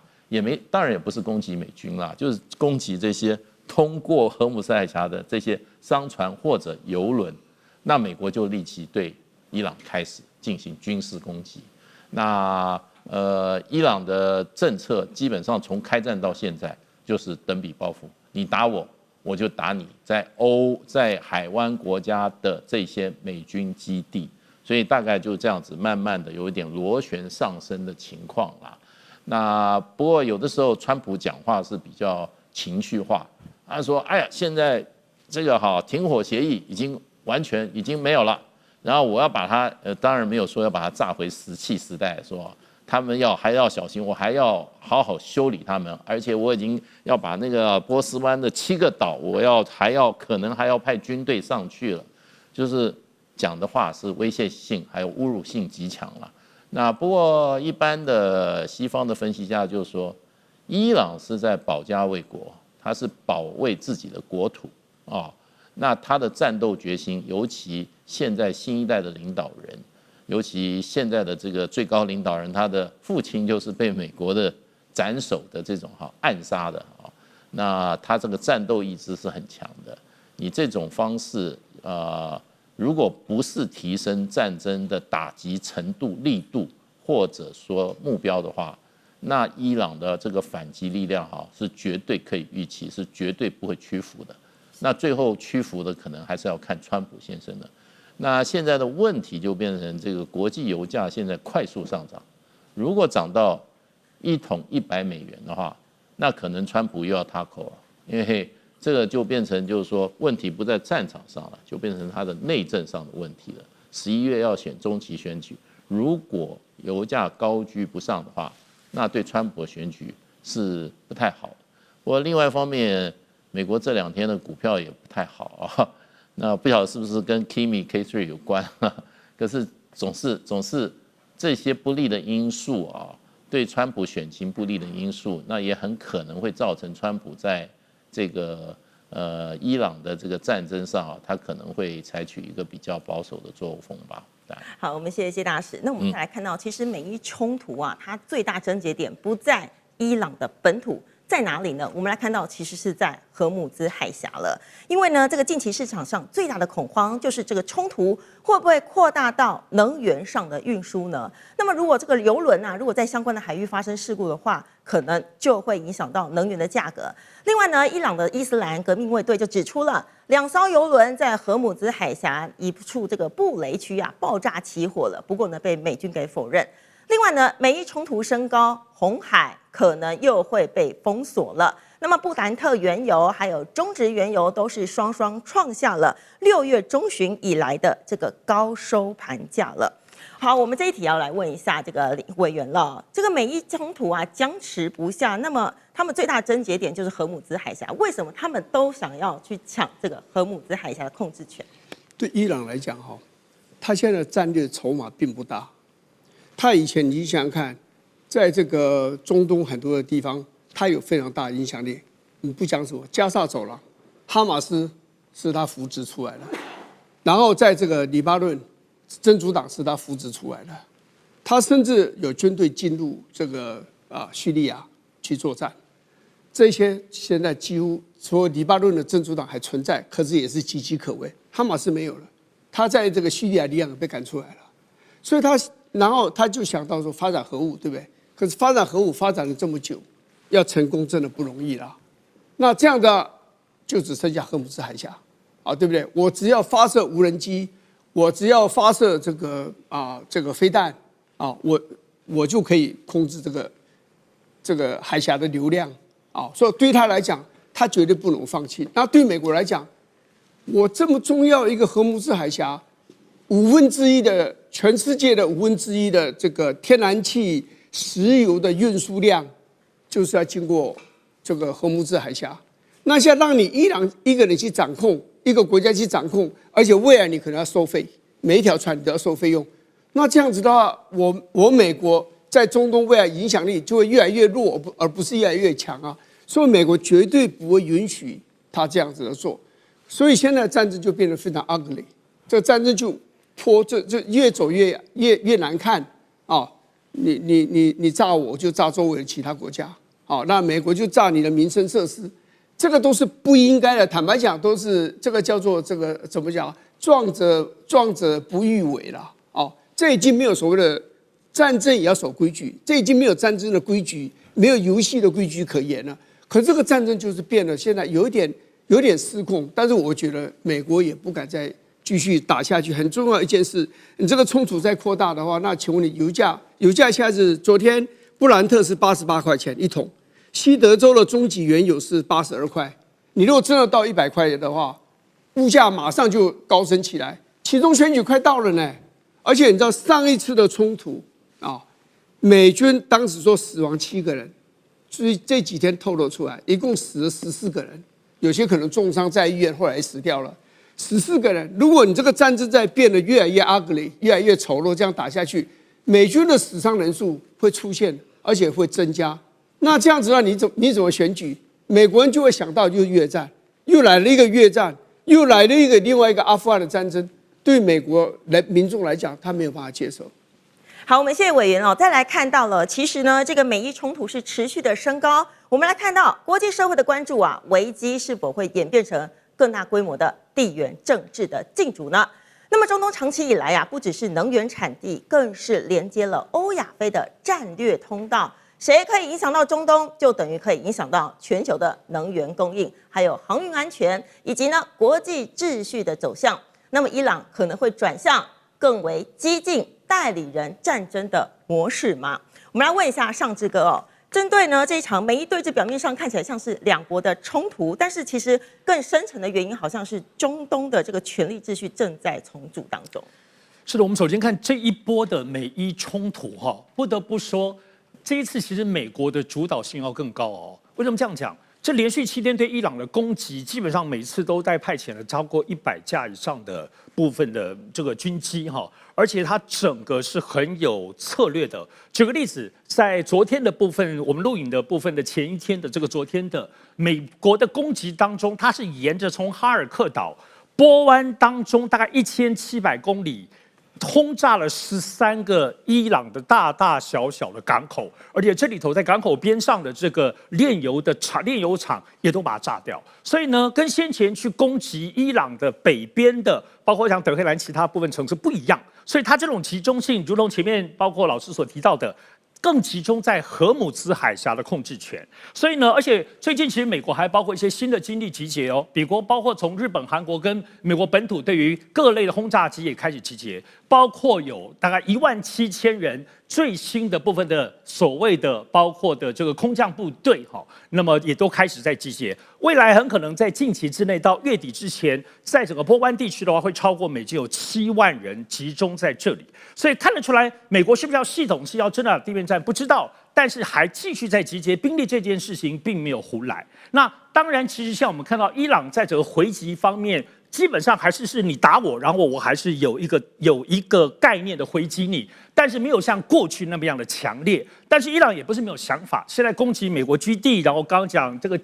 当然也不是攻击美军啦，就是攻击这些通过荷尔姆斯海峡的这些商船或者油轮。那美国就立即对伊朗开始进行军事攻击。那伊朗的政策基本上从开战到现在就是等比报复，你打我，我就打你在海湾国家的这些美军基地，所以大概就这样子，慢慢的有一点螺旋上升的情况啦。那不过有的时候川普讲话是比较情绪化，他说：“哎呀，现在这个停火协议已经完全已经没有了，然后我要把它当然没有说要把它炸回石器时代，说。”他们还要小心，我还要好好修理他们，而且我已经要把那个波斯湾的7个岛，可能还要派军队上去了。就是讲的话是威胁性还有侮辱性极强了。那不过一般的西方的分析家就是说，伊朗是在保家卫国，他是保卫自己的国土啊。那他的战斗决心，尤其现在新一代的领导人，尤其现在的这个最高领导人，他的父亲就是被美国的斩首的这种暗杀的啊。那他这个战斗意志是很强的。你这种方式，如果不是提升战争的打击程度、力度，或者说目标的话，那伊朗的这个反击力量是绝对可以预期，是绝对不会屈服的。那最后屈服的可能还是要看川普先生的。那现在的问题就变成这个国际油价现在快速上涨，如果涨到1桶$100的话，那可能川普又要塌口了，因为这个就变成就是说问题不在战场上了，就变成他的内政上的问题了。11月要选中期选举，如果油价高居不上的话，那对川普的选举是不太好的。不过另外一方面，美国这2天的股票也不太好啊，那不晓得是不是跟 Kimi K3 有关，可是总是这些不利的因素啊，对川普选情不利的因素，那也很可能会造成川普在这个伊朗的这个战争上他可能会采取一个比较保守的作风吧。好，我们谢谢谢大使。那我们再来看到，其实美伊冲突啊，它最大症结点不在伊朗的本土。在哪里呢？我们来看到，其实是在荷姆兹海峡了。因为呢，这个近期市场上最大的恐慌就是这个冲突会不会扩大到能源上的运输呢？那么，如果这个油轮啊，如果在相关的海域发生事故的话，可能就会影响到能源的价格。另外呢，伊朗的伊斯兰革命卫队就指出了，2艘油轮在荷姆兹海峡一处这个布雷区啊爆炸起火了，不过呢，被美军给否认。另外呢，美伊冲突升高，红海可能又会被封锁了。那么布兰特原油还有中质原油都是双双创下了6月中旬以来的这个高收盘价了。好，我们这一题要来问一下这个委员了。这个美伊冲突啊僵持不下，那么他们最大的症结点就是荷姆兹海峡，为什么他们都想要去抢这个荷姆兹海峡的控制权？对伊朗来讲他现在的战略筹码并不大。他以前你想想看，在这个中东很多的地方，他有非常大的影响力。你不讲什么，加沙走廊，哈马斯是他扶植出来的，然后在这个黎巴嫩，真主党是他扶植出来的。他甚至有军队进入这个叙利亚去作战，这些现在几乎所有黎巴嫩的真主党还存在，可是也是岌岌可危。哈马斯没有了，他在这个叙利亚力量被赶出来了，所以然后他就想到说发展核武，对不对？可是发展核武发展了这么久，要成功真的不容易啦。那这样的就只剩下荷姆兹海峡，对不对？我只要发射无人机，我只要发射这个飞弹，我就可以控制这个海峡的流量，所以对他来讲，他绝对不能放弃。那对美国来讲，我这么重要一个荷姆兹海峡，1/5的全世界的1/5的这个天然气、石油的运输量，就是要经过这个荷姆兹海峡。那现在让你伊朗一个人去掌控，一个国家去掌控，而且未来你可能要收费，每一条船你都要收费用。那这样子的话，我美国在中东未来影响力就会越来越弱，而不是越来越强啊。所以美国绝对不会允许他这样子的做。所以现在战争就变得非常 ugly， 这个战争就越走越难看啊！你炸我就炸周围的其他国家，那美国就炸你的民生设施，这个都是不应该的。坦白讲，都是这个叫做这个怎么讲？壮者不欲为了这已经没有所谓的战争也要守规矩，这已经没有战争的规矩，没有游戏的规矩可言了。可是这个战争就是变得现在有点失控，但是我觉得美国也不敢再继续打下去。很重要一件事，你这个冲突再扩大的话，那请问你油价现在是昨天布兰特是88块钱1桶，西德州的中级原油是82块。你如果真的到100块的话，物价马上就高升起来。期中选举快到了呢，而且你知道上一次的冲突美军当时说死亡7个人，所以这几天透露出来，一共死了14个人，有些可能重伤在医院，后来死掉了。14个人。如果你这个战争在变得越来越 ugly， 越来越丑陋，这样打下去，美军的死伤人数会出现，而且会增加。那这样子的话，你怎么选举？美国人就会想到就是越战，又来了一个越战，又来了另外一个阿富汗的战争，对美国民众来讲，他没有办法接受。好，我们谢谢委员哦。再来看到了，其实呢，这个美伊冲突是持续的升高。我们来看到国际社会的关注啊，危机是否会演变成更大规模的地缘政治的竞逐呢？那么中东长期以来啊，不只是能源产地，更是连接了欧亚非的战略通道。谁可以影响到中东，就等于可以影响到全球的能源供应，还有航运安全，以及呢国际秩序的走向。那么伊朗可能会转向更为激进代理人战争的模式吗？我们来问一下尚志哥哦。针对呢这一场美伊对峙，表面上看起来像是两国的冲突，但是其实更深层的原因好像是中东的这个权力秩序正在重组当中。是的，我们首先看这一波的美伊冲突哈，不得不说，这一次其实美国的主导性要更高哦。为什么这样讲？这连续7天对伊朗的攻击，基本上每次都在派遣了超过100架以上的部分的这个军机哈，而且它整个是很有策略的。举个例子，在昨天的部分，我们录影的部分的前一天的这个昨天的美国的攻击当中，它是沿着从哈尔克岛波湾当中大概1700公里。轰炸了13个伊朗的大大小小的港口，而且这里头在港口边上的这个炼油厂也都把它炸掉。所以呢，跟先前去攻击伊朗的北边的，包括像德黑兰其他部分城市不一样。所以它这种集中性，如同前面包括老师所提到的，更集中在荷姆兹海峡的控制权。所以呢，而且最近其实美国还包括一些新的军力集结哦，美国包括从日本、韩国跟美国本土对于各类的轰炸机也开始集结，包括有大概17000人最新的部分的所谓的包括的这个空降部队哈，那么也都开始在集结。未来很可能在近期之内到月底之前，在整个波湾地区的话，会超过美军有7万人集中在这里。所以看得出来，美国是不是要系统是要真的地面战不知道，但是还继续在集结兵力这件事情并没有胡来。那当然，其实像我们看到伊朗在整个回击方面，基本上还是你打我，然后我还是有一个概念的回击你，但是没有像过去那么样的强烈。但是伊朗也不是没有想法，现在攻击美国基地，然后刚刚讲这个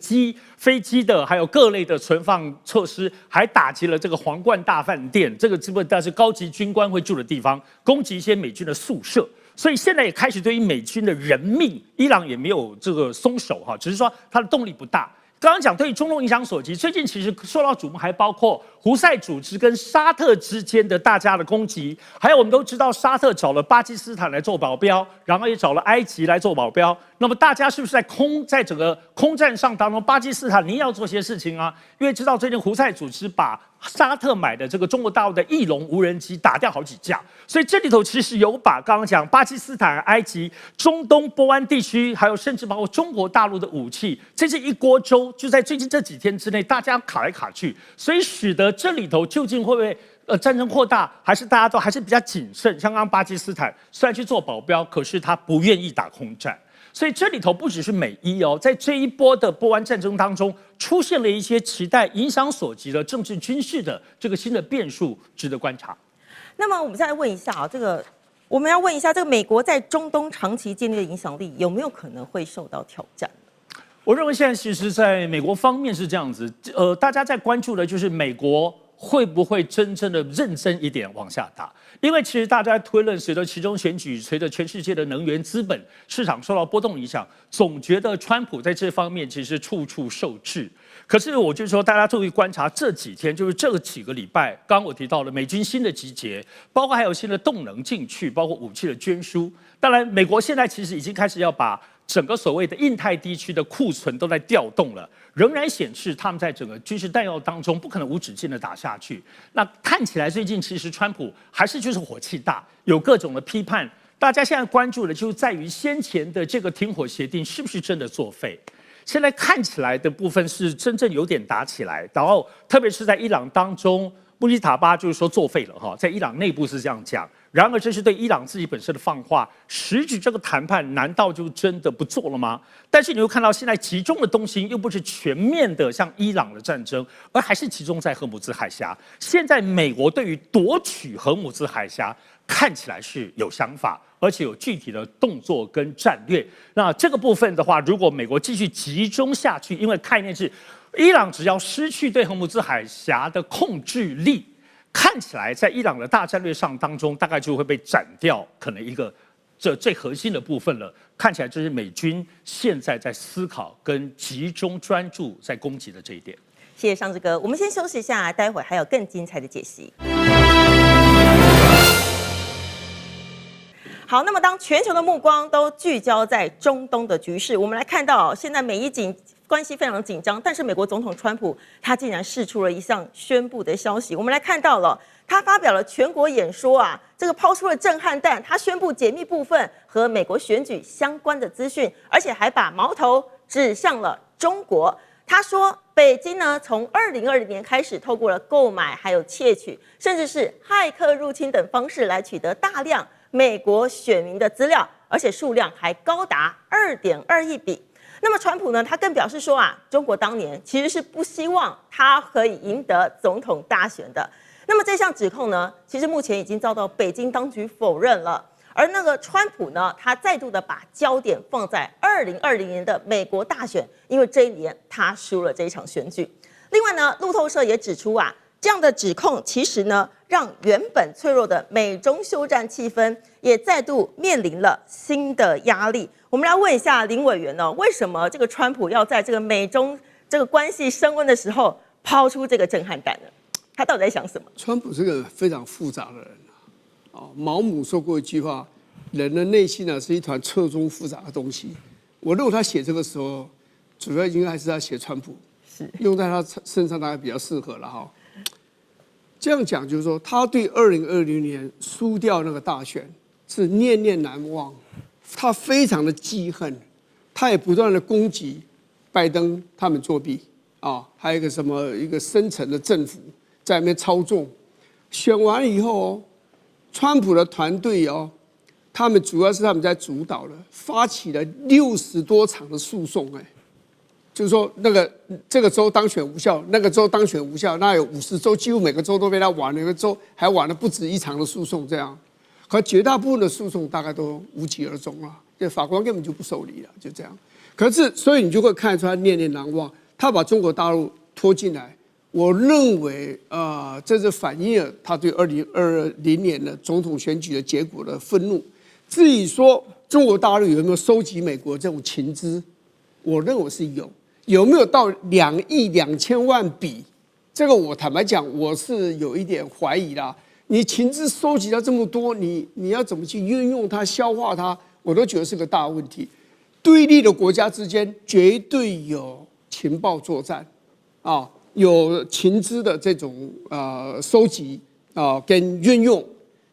飞机的，还有各类的存放措施，还打击了这个皇冠大饭店，这个基本上是高级军官会住的地方，攻击一些美军的宿舍。所以现在也开始对于美军的人命，伊朗也没有这个松手哈，只是说它的动力不大。刚刚讲对于中东影响所及，最近其实受到瞩目，还包括胡塞组织跟沙特之间的大家的攻击，还有我们都知道沙特找了巴基斯坦来做保镖，然后也找了埃及来做保镖。那么大家是不是在整个空战上当中，巴基斯坦你也要做些事情啊？因为知道最近胡塞组织把沙特买的这个中国大陆的翼龙无人机打掉好几架，所以这里头其实有把刚刚讲巴基斯坦、埃及、中东波湾地区，还有甚至包括中国大陆的武器，这是一锅粥，就在最近这几天之内，大家卡来卡去，所以使得这里头究竟会不会战争扩大，还是大家都还是比较谨慎。像刚刚巴基斯坦虽然去做保镖，可是他不愿意打空战。所以这里头不只是美伊哦，在这一波的波湾战争当中，出现了一些期待影响所及的政治军事的这个新的变数，值得观察。那么我们再来问一下啊，我们要问一下，这个美国在中东长期建立的影响力有没有可能会受到挑战？我认为现在其实在美国方面是这样子，大家在关注的就是美国会不会真正的认真一点往下打？因为其实大家推论，随着其中选举，随着全世界的能源资本市场受到波动影响，总觉得川普在这方面其实处处受制。可是我就说，大家注意观察这几天，就是这几个礼拜，刚刚我提到了美军新的集结，包括还有新的动能进去，包括武器的捐输。当然，美国现在其实已经开始要把整个所谓的印太地区的库存都在调动了，仍然显示他们在整个军事弹药当中不可能无止境的打下去。那看起来最近其实川普还是就是火气大，有各种的批判。大家现在关注的就在于先前的这个停火协定是不是真的作废。现在看起来的部分是真正有点打起来，然后特别是在伊朗当中，穆尼塔巴就是说作废了哈，在伊朗内部是这样讲。然而，这是对伊朗自己本身的放话，实质这个谈判难道就真的不做了吗？但是你会看到，现在集中的东西又不是全面的像伊朗的战争，而还是集中在荷姆兹海峡。现在美国对于夺取荷姆兹海峡看起来是有想法，而且有具体的动作跟战略。那这个部分的话，如果美国继续集中下去，因为概念是伊朗只要失去对荷姆兹海峡的控制力，看起来在伊朗的大战略上当中，大概就会被斩掉，可能一个这最核心的部分了。看起来这是美军现在在思考跟集中专注在攻击的这一点。谢谢尚志哥，我们先休息一下，待会还有更精彩的解析。好，那么当全球的目光都聚焦在中东的局势，我们来看到现在美伊关系非常紧张，但是美国总统川普他竟然释出了一项宣布的消息，我们来看到了他发表了全国演说啊，这个抛出了震撼弹，他宣布解密部分和美国选举相关的资讯，而且还把矛头指向了中国。他说，北京呢从2020年开始，透过了购买、还有窃取，甚至是骇客入侵等方式来取得大量美国选民的资料，而且数量还高达2.2亿笔。那么川普呢，他更表示说啊，中国当年其实是不希望他可以赢得总统大选的。那么这项指控呢，其实目前已经遭到北京当局否认了。而那个川普呢，他再度的把焦点放在2020年的美国大选，因为这一年他输了这一场选举。另外呢，路透社也指出啊，这样的指控其实呢，让原本脆弱的美中休战气氛也再度面临了新的压力。我们来问一下林委员呢，为什么这个川普要在这个美中这个关系升温的时候抛出这个震撼弹呢？他到底在想什么？川普是个非常复杂的人啊。毛姆说过一句话：人的内心呢是一团错综复杂的东西。我认为他写这个时候，主要应该还是他写川普，是用在他身上大概比较适合了哈。这样讲就是说，他对2020年输掉那个大选是念念难忘。他非常的记恨，他也不断的攻击拜登他们作弊啊，还有一个什么一个深层的政府在那边操纵。选完以后哦，川普的团队哦，他们主要是他们在主导了，发起了60多场的诉讼，就是说这个州当选无效，那个州当选无效，那有50州，几乎每个州都被他玩了，有个州还玩了不止一场的诉讼这样。可绝大部分的诉讼大概都无疾而终了，就法官根本就不受理了，就这样。可是，所以你就会看得出他念念难忘，他把中国大陆拖进来。我认为，这是反映了他对2020年的总统选举的结果的愤怒。至于说中国大陆有没有收集美国这种情资，我认为是有，有没有到2亿2千万笔？这个我坦白讲，我是有一点怀疑啦。你情资收集到这么多，你要怎么去运用它、消化它，我都觉得是个大问题。对立的国家之间绝对有情报作战，啊，有情资的这种收集啊跟运用。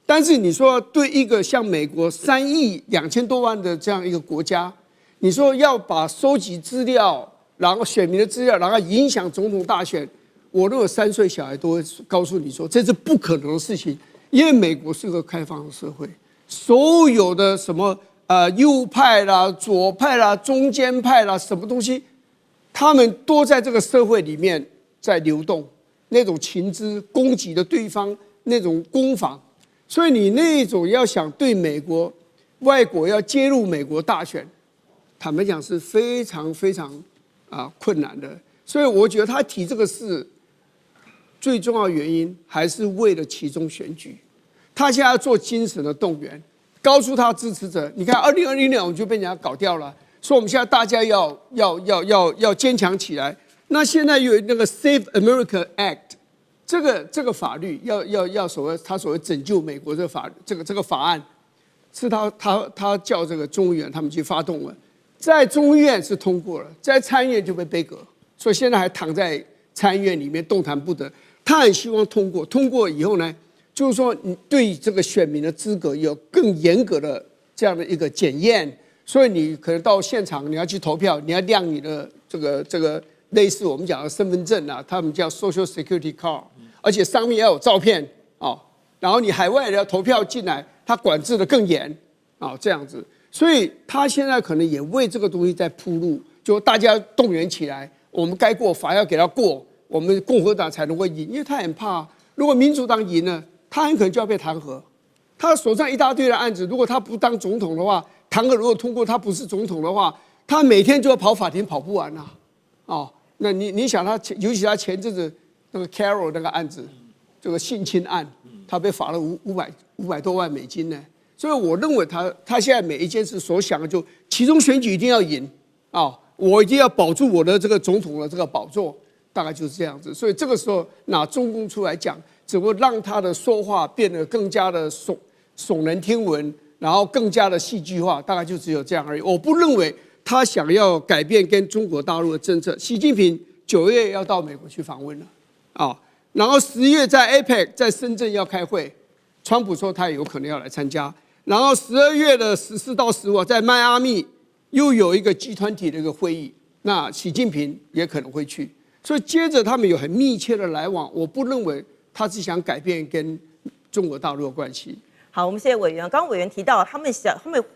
但是你说对一个像美国3亿2千多万的这样一个国家，你说要把收集资料，然后选民的资料，然后影响总统大选。我认为3岁小孩都会告诉你说，这是不可能的事情，因为美国是个开放的社会，所有的什么右派啦、左派啦、中间派啦，什么东西，他们都在这个社会里面在流动，那种情资攻击的对方那种攻防，所以你那种要想对美国外国要介入美国大选，坦白讲是非常非常困难的，所以我觉得他提这个事。最重要的原因还是为了其中选举，他现在要做精神的动员，告诉他支持者，你看2020年我们就被人家搞掉了，所以我们现在大家要坚强起来。那现在有那个 Save America Act， 这个法律要他所谓拯救美国这个法案，是他叫这个众议院他们去发动了，在众议院是通过了，在参议院就被杯葛，所以现在还躺在参议院里面动弹不得。他很希望通过以后呢，就是说你对这个选民的资格有更严格的这样的一个检验，所以你可能到现场你要去投票，你要亮你的这个类似我们讲的身份证啊，他们叫 Social Security Card， 而且上面要有照片啊，然后你海外的要投票进来，他管制的更严这样子。所以他现在可能也为这个东西在铺路，就大家动员起来，我们该过法要给他过，我们共和党才能够赢，因为他很怕，如果民主党赢了，他很可能就要被弹劾。他手上一大堆的案子，如果他不当总统的话，弹劾如果通过，他不是总统的话，他每天就要跑法庭，跑不完啊。那你想他，尤其他前阵子那个 Carol 那个案子，这个性侵案，他被罚了500多万美金呢。所以我认为他现在每一件事所想的就，其中选举一定要赢我一定要保住我的这个总统的这个宝座，大概就是这样子。所以这个时候拿中共出来讲，只会让他的说话变得更加的耸人听闻，然后更加的戏剧化，大概就只有这样而已。我不认为他想要改变跟中国大陆的政策。习近平9月要到美国去访问了然后10月在 APEC 在深圳要开会，川普说他也有可能要来参加。然后12月的14到15在迈阿密又有一个G20的一个会议，那习近平也可能会去，所以接着他们有很密切的来往。我不认为他是想改变跟中国大陆的关系。好，我们谢谢委员。刚刚委员提到他们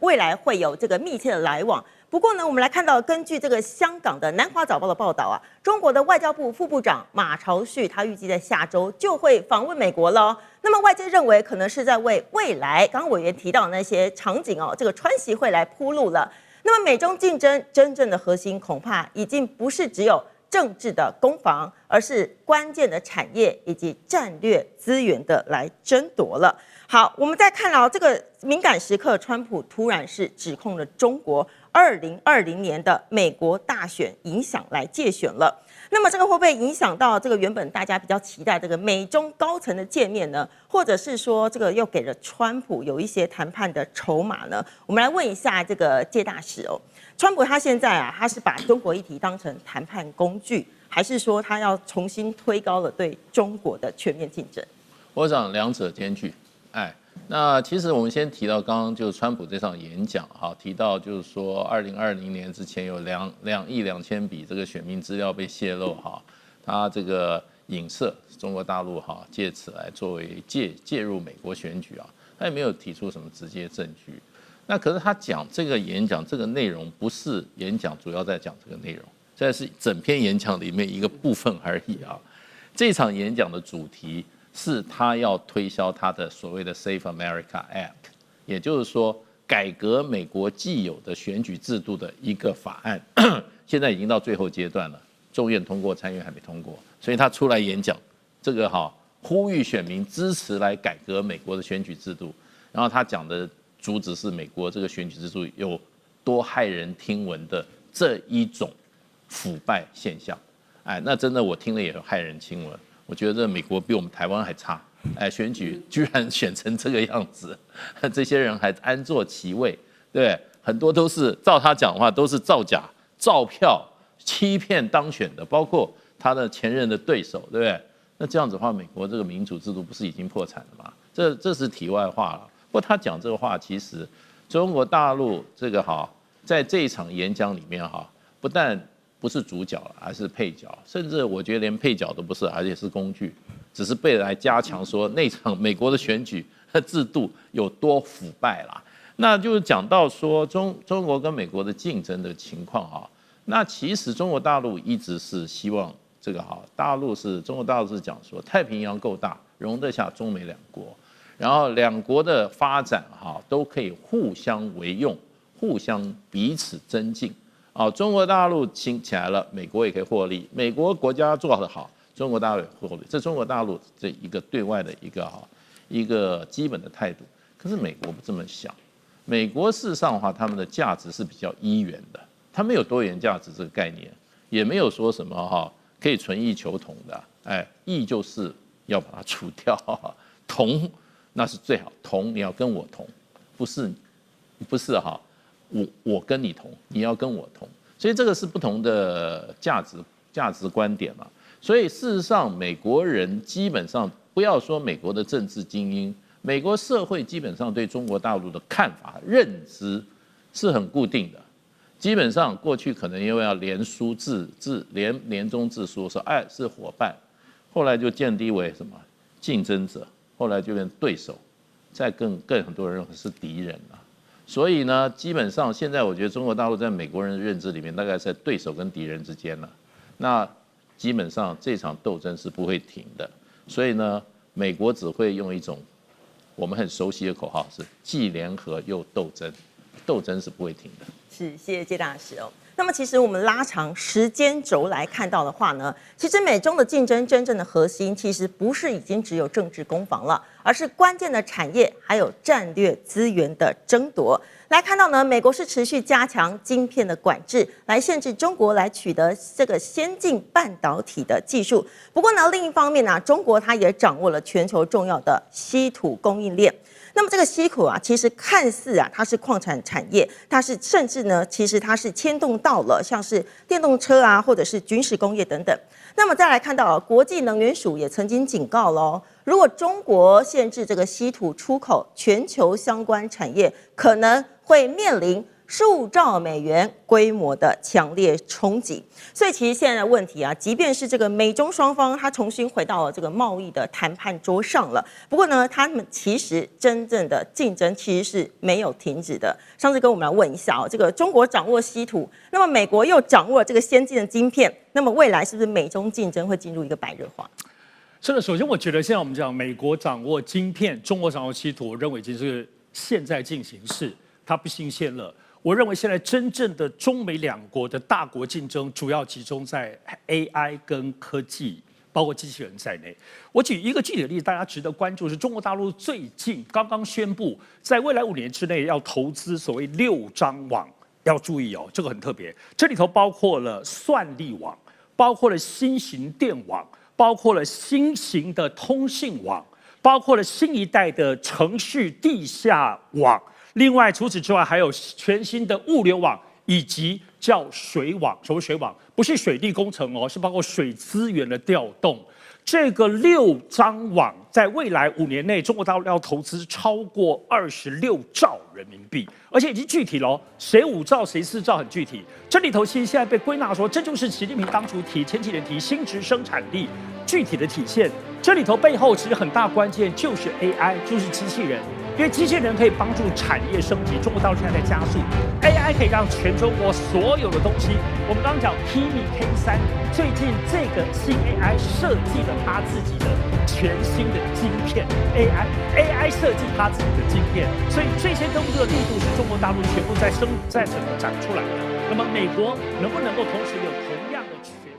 未来会有这个密切的来往。不过呢，我们来看到，根据这个香港的南华早报的报道中国的外交部副部长马朝旭，他预计在下周就会访问美国了。那么外界认为，可能是在为未来刚刚委员提到的那些场景这个川习会来铺路了。那么美中竞争真正的核心，恐怕已经不是只有政治的攻防，而是关键的产业以及战略资源的来争夺了。好，我们再看到这个敏感时刻，川普突然是指控了中国2020年的美国大选影响来介选了。那么这个会不会影响到这个原本大家比较期待这个美中高层的见面呢？或者是说这个又给了川普有一些谈判的筹码呢？我们来问一下这个介大使川普他现在他是把中国议题当成谈判工具，还是说他要重新推高了对中国的全面竞争？我想两者兼具。那其实我们先提到刚刚就是川普这场演讲提到就是说2020年之前有2亿2千笔这个选民资料被泄露他这个影射中国大陆借此来作为介入美国选举他也没有提出什么直接证据。那可是他讲这个演讲这个内容不是演讲主要在讲这个内容，这是整篇演讲里面一个部分而已这场演讲的主题是他要推销他的所谓的 Save America Act， 也就是说改革美国既有的选举制度的一个法案，现在已经到最后阶段了，众院通过，参院还没通过，所以他出来演讲，这个呼吁选民支持来改革美国的选举制度，然后他讲的主旨是美国这个选举制度有多骇人听闻的这一种腐败现象，那真的我听了也很骇人听闻。我觉得美国比我们台湾还差，选举居然选成这个样子，这些人还安坐其位，对不对？很多都是照他讲话都是造假、造票、欺骗当选的，包括他的前任的对手，对不对？那这样子的话，美国这个民主制度不是已经破产了吗？这是题外话了。不过他讲这个话，其实中国大陆这个在这一场演讲里面不但不是主角了，还是配角，甚至我觉得连配角都不是，而且是工具，只是被来加强说那场美国的选举制度有多腐败啦。那就是讲到说中国跟美国的竞争的情况那其实中国大陆一直是希望这个中国大陆是讲说太平洋够大，容得下中美两国，然后两国的发展都可以互相为用，互相彼此增进。中国大陆兴起来了，美国也可以获利；美国国家做得好，中国大陆也获利。这中国大陆这一个对外的一个基本的态度。可是美国不这么想，美国事实上的话，他们的价值是比较一元的，它没有多元价值这个概念，也没有说什么可以存异求同的。异就是要把它除掉，同那是最好，同你要跟我同，不是我跟你同，你要跟我同，所以这个是不同的价值观点嘛。所以事实上，美国人基本上不要说美国的政治精英，美国社会基本上对中国大陆的看法、认知是很固定的。基本上过去可能因为要联中制书，说是伙伴，后来就降低为什么竞争者，后来就变对手，在更很多人认为是敌人啊。所以呢，基本上现在我觉得中国大陆在美国人的认知里面，大概是在对手跟敌人之间了。那基本上这场斗争是不会停的。所以呢，美国只会用一种我们很熟悉的口号，是既联合又斗争，斗争是不会停的。是，谢谢谢大使哦。那么其实我们拉长时间轴来看到的话呢，其实美中的竞争真正的核心其实不是已经只有政治攻防了，而是关键的产业还有战略资源的争夺。来看到呢，美国是持续加强晶片的管制，来限制中国来取得这个先进半导体的技术。不过呢，另一方面呢，中国它也掌握了全球重要的稀土供应链。那么这个稀土啊，其实看似啊它是矿产产业，它是甚至呢，其实它是牵动到了像是电动车啊，或者是军事工业等等。那么再来看到，国际能源署也曾经警告喽，如果中国限制这个稀土出口，全球相关产业可能会面临数兆美元规模的强烈冲击。所以其实现在的问题啊，即便是这个美中双方它重新回到了这个贸易的谈判桌上了，不过呢，他们其实真正的竞争其实是没有停止的。上次跟我们来问一下哦，这个中国掌握稀土，那么美国又掌握了这个先进的晶片，那么未来是不是美中竞争会进入一个白热化？是的，首先我觉得现在我们讲美国掌握晶片，中国掌握稀土，我认为已经是现在进行式，它不新鲜了。我认为现在真正的中美两国的大国竞争，主要集中在 AI 跟科技，包括机器人在内。我举一个具体的例子，大家值得关注是中国大陆最近刚刚宣布，在未来5年之内要投资所谓6张网，要注意哦，这个很特别。这里头包括了算力网，包括了新型电网，包括了新型的通信网，包括了新一代的程序地下网。另外，除此之外，还有全新的物流网，以及叫水网。什么水网？不是水利工程哦，是包括水资源的调动。这个6张网在未来5年内，中国大陆要投资超过26兆人民币，而且已经具体了哦，谁5兆谁4兆很具体。这里头其实现在被归纳说，这就是习近平当初前几年提新质生产力具体的体现。这里头背后其实很大关键就是 AI， 就是机器人。因为机器人可以帮助产业升级，中国大陆现在在加速 ，AI 可以让全中国所有的东西，我们刚刚讲 Kimi K3，最近这个新 AI 设计了他自己的全新的晶片 ，AI 设计他自己的晶片，所以这些东西的力度是中国大陆全部在整个展出来的。那么美国能不能够同时有同样的权？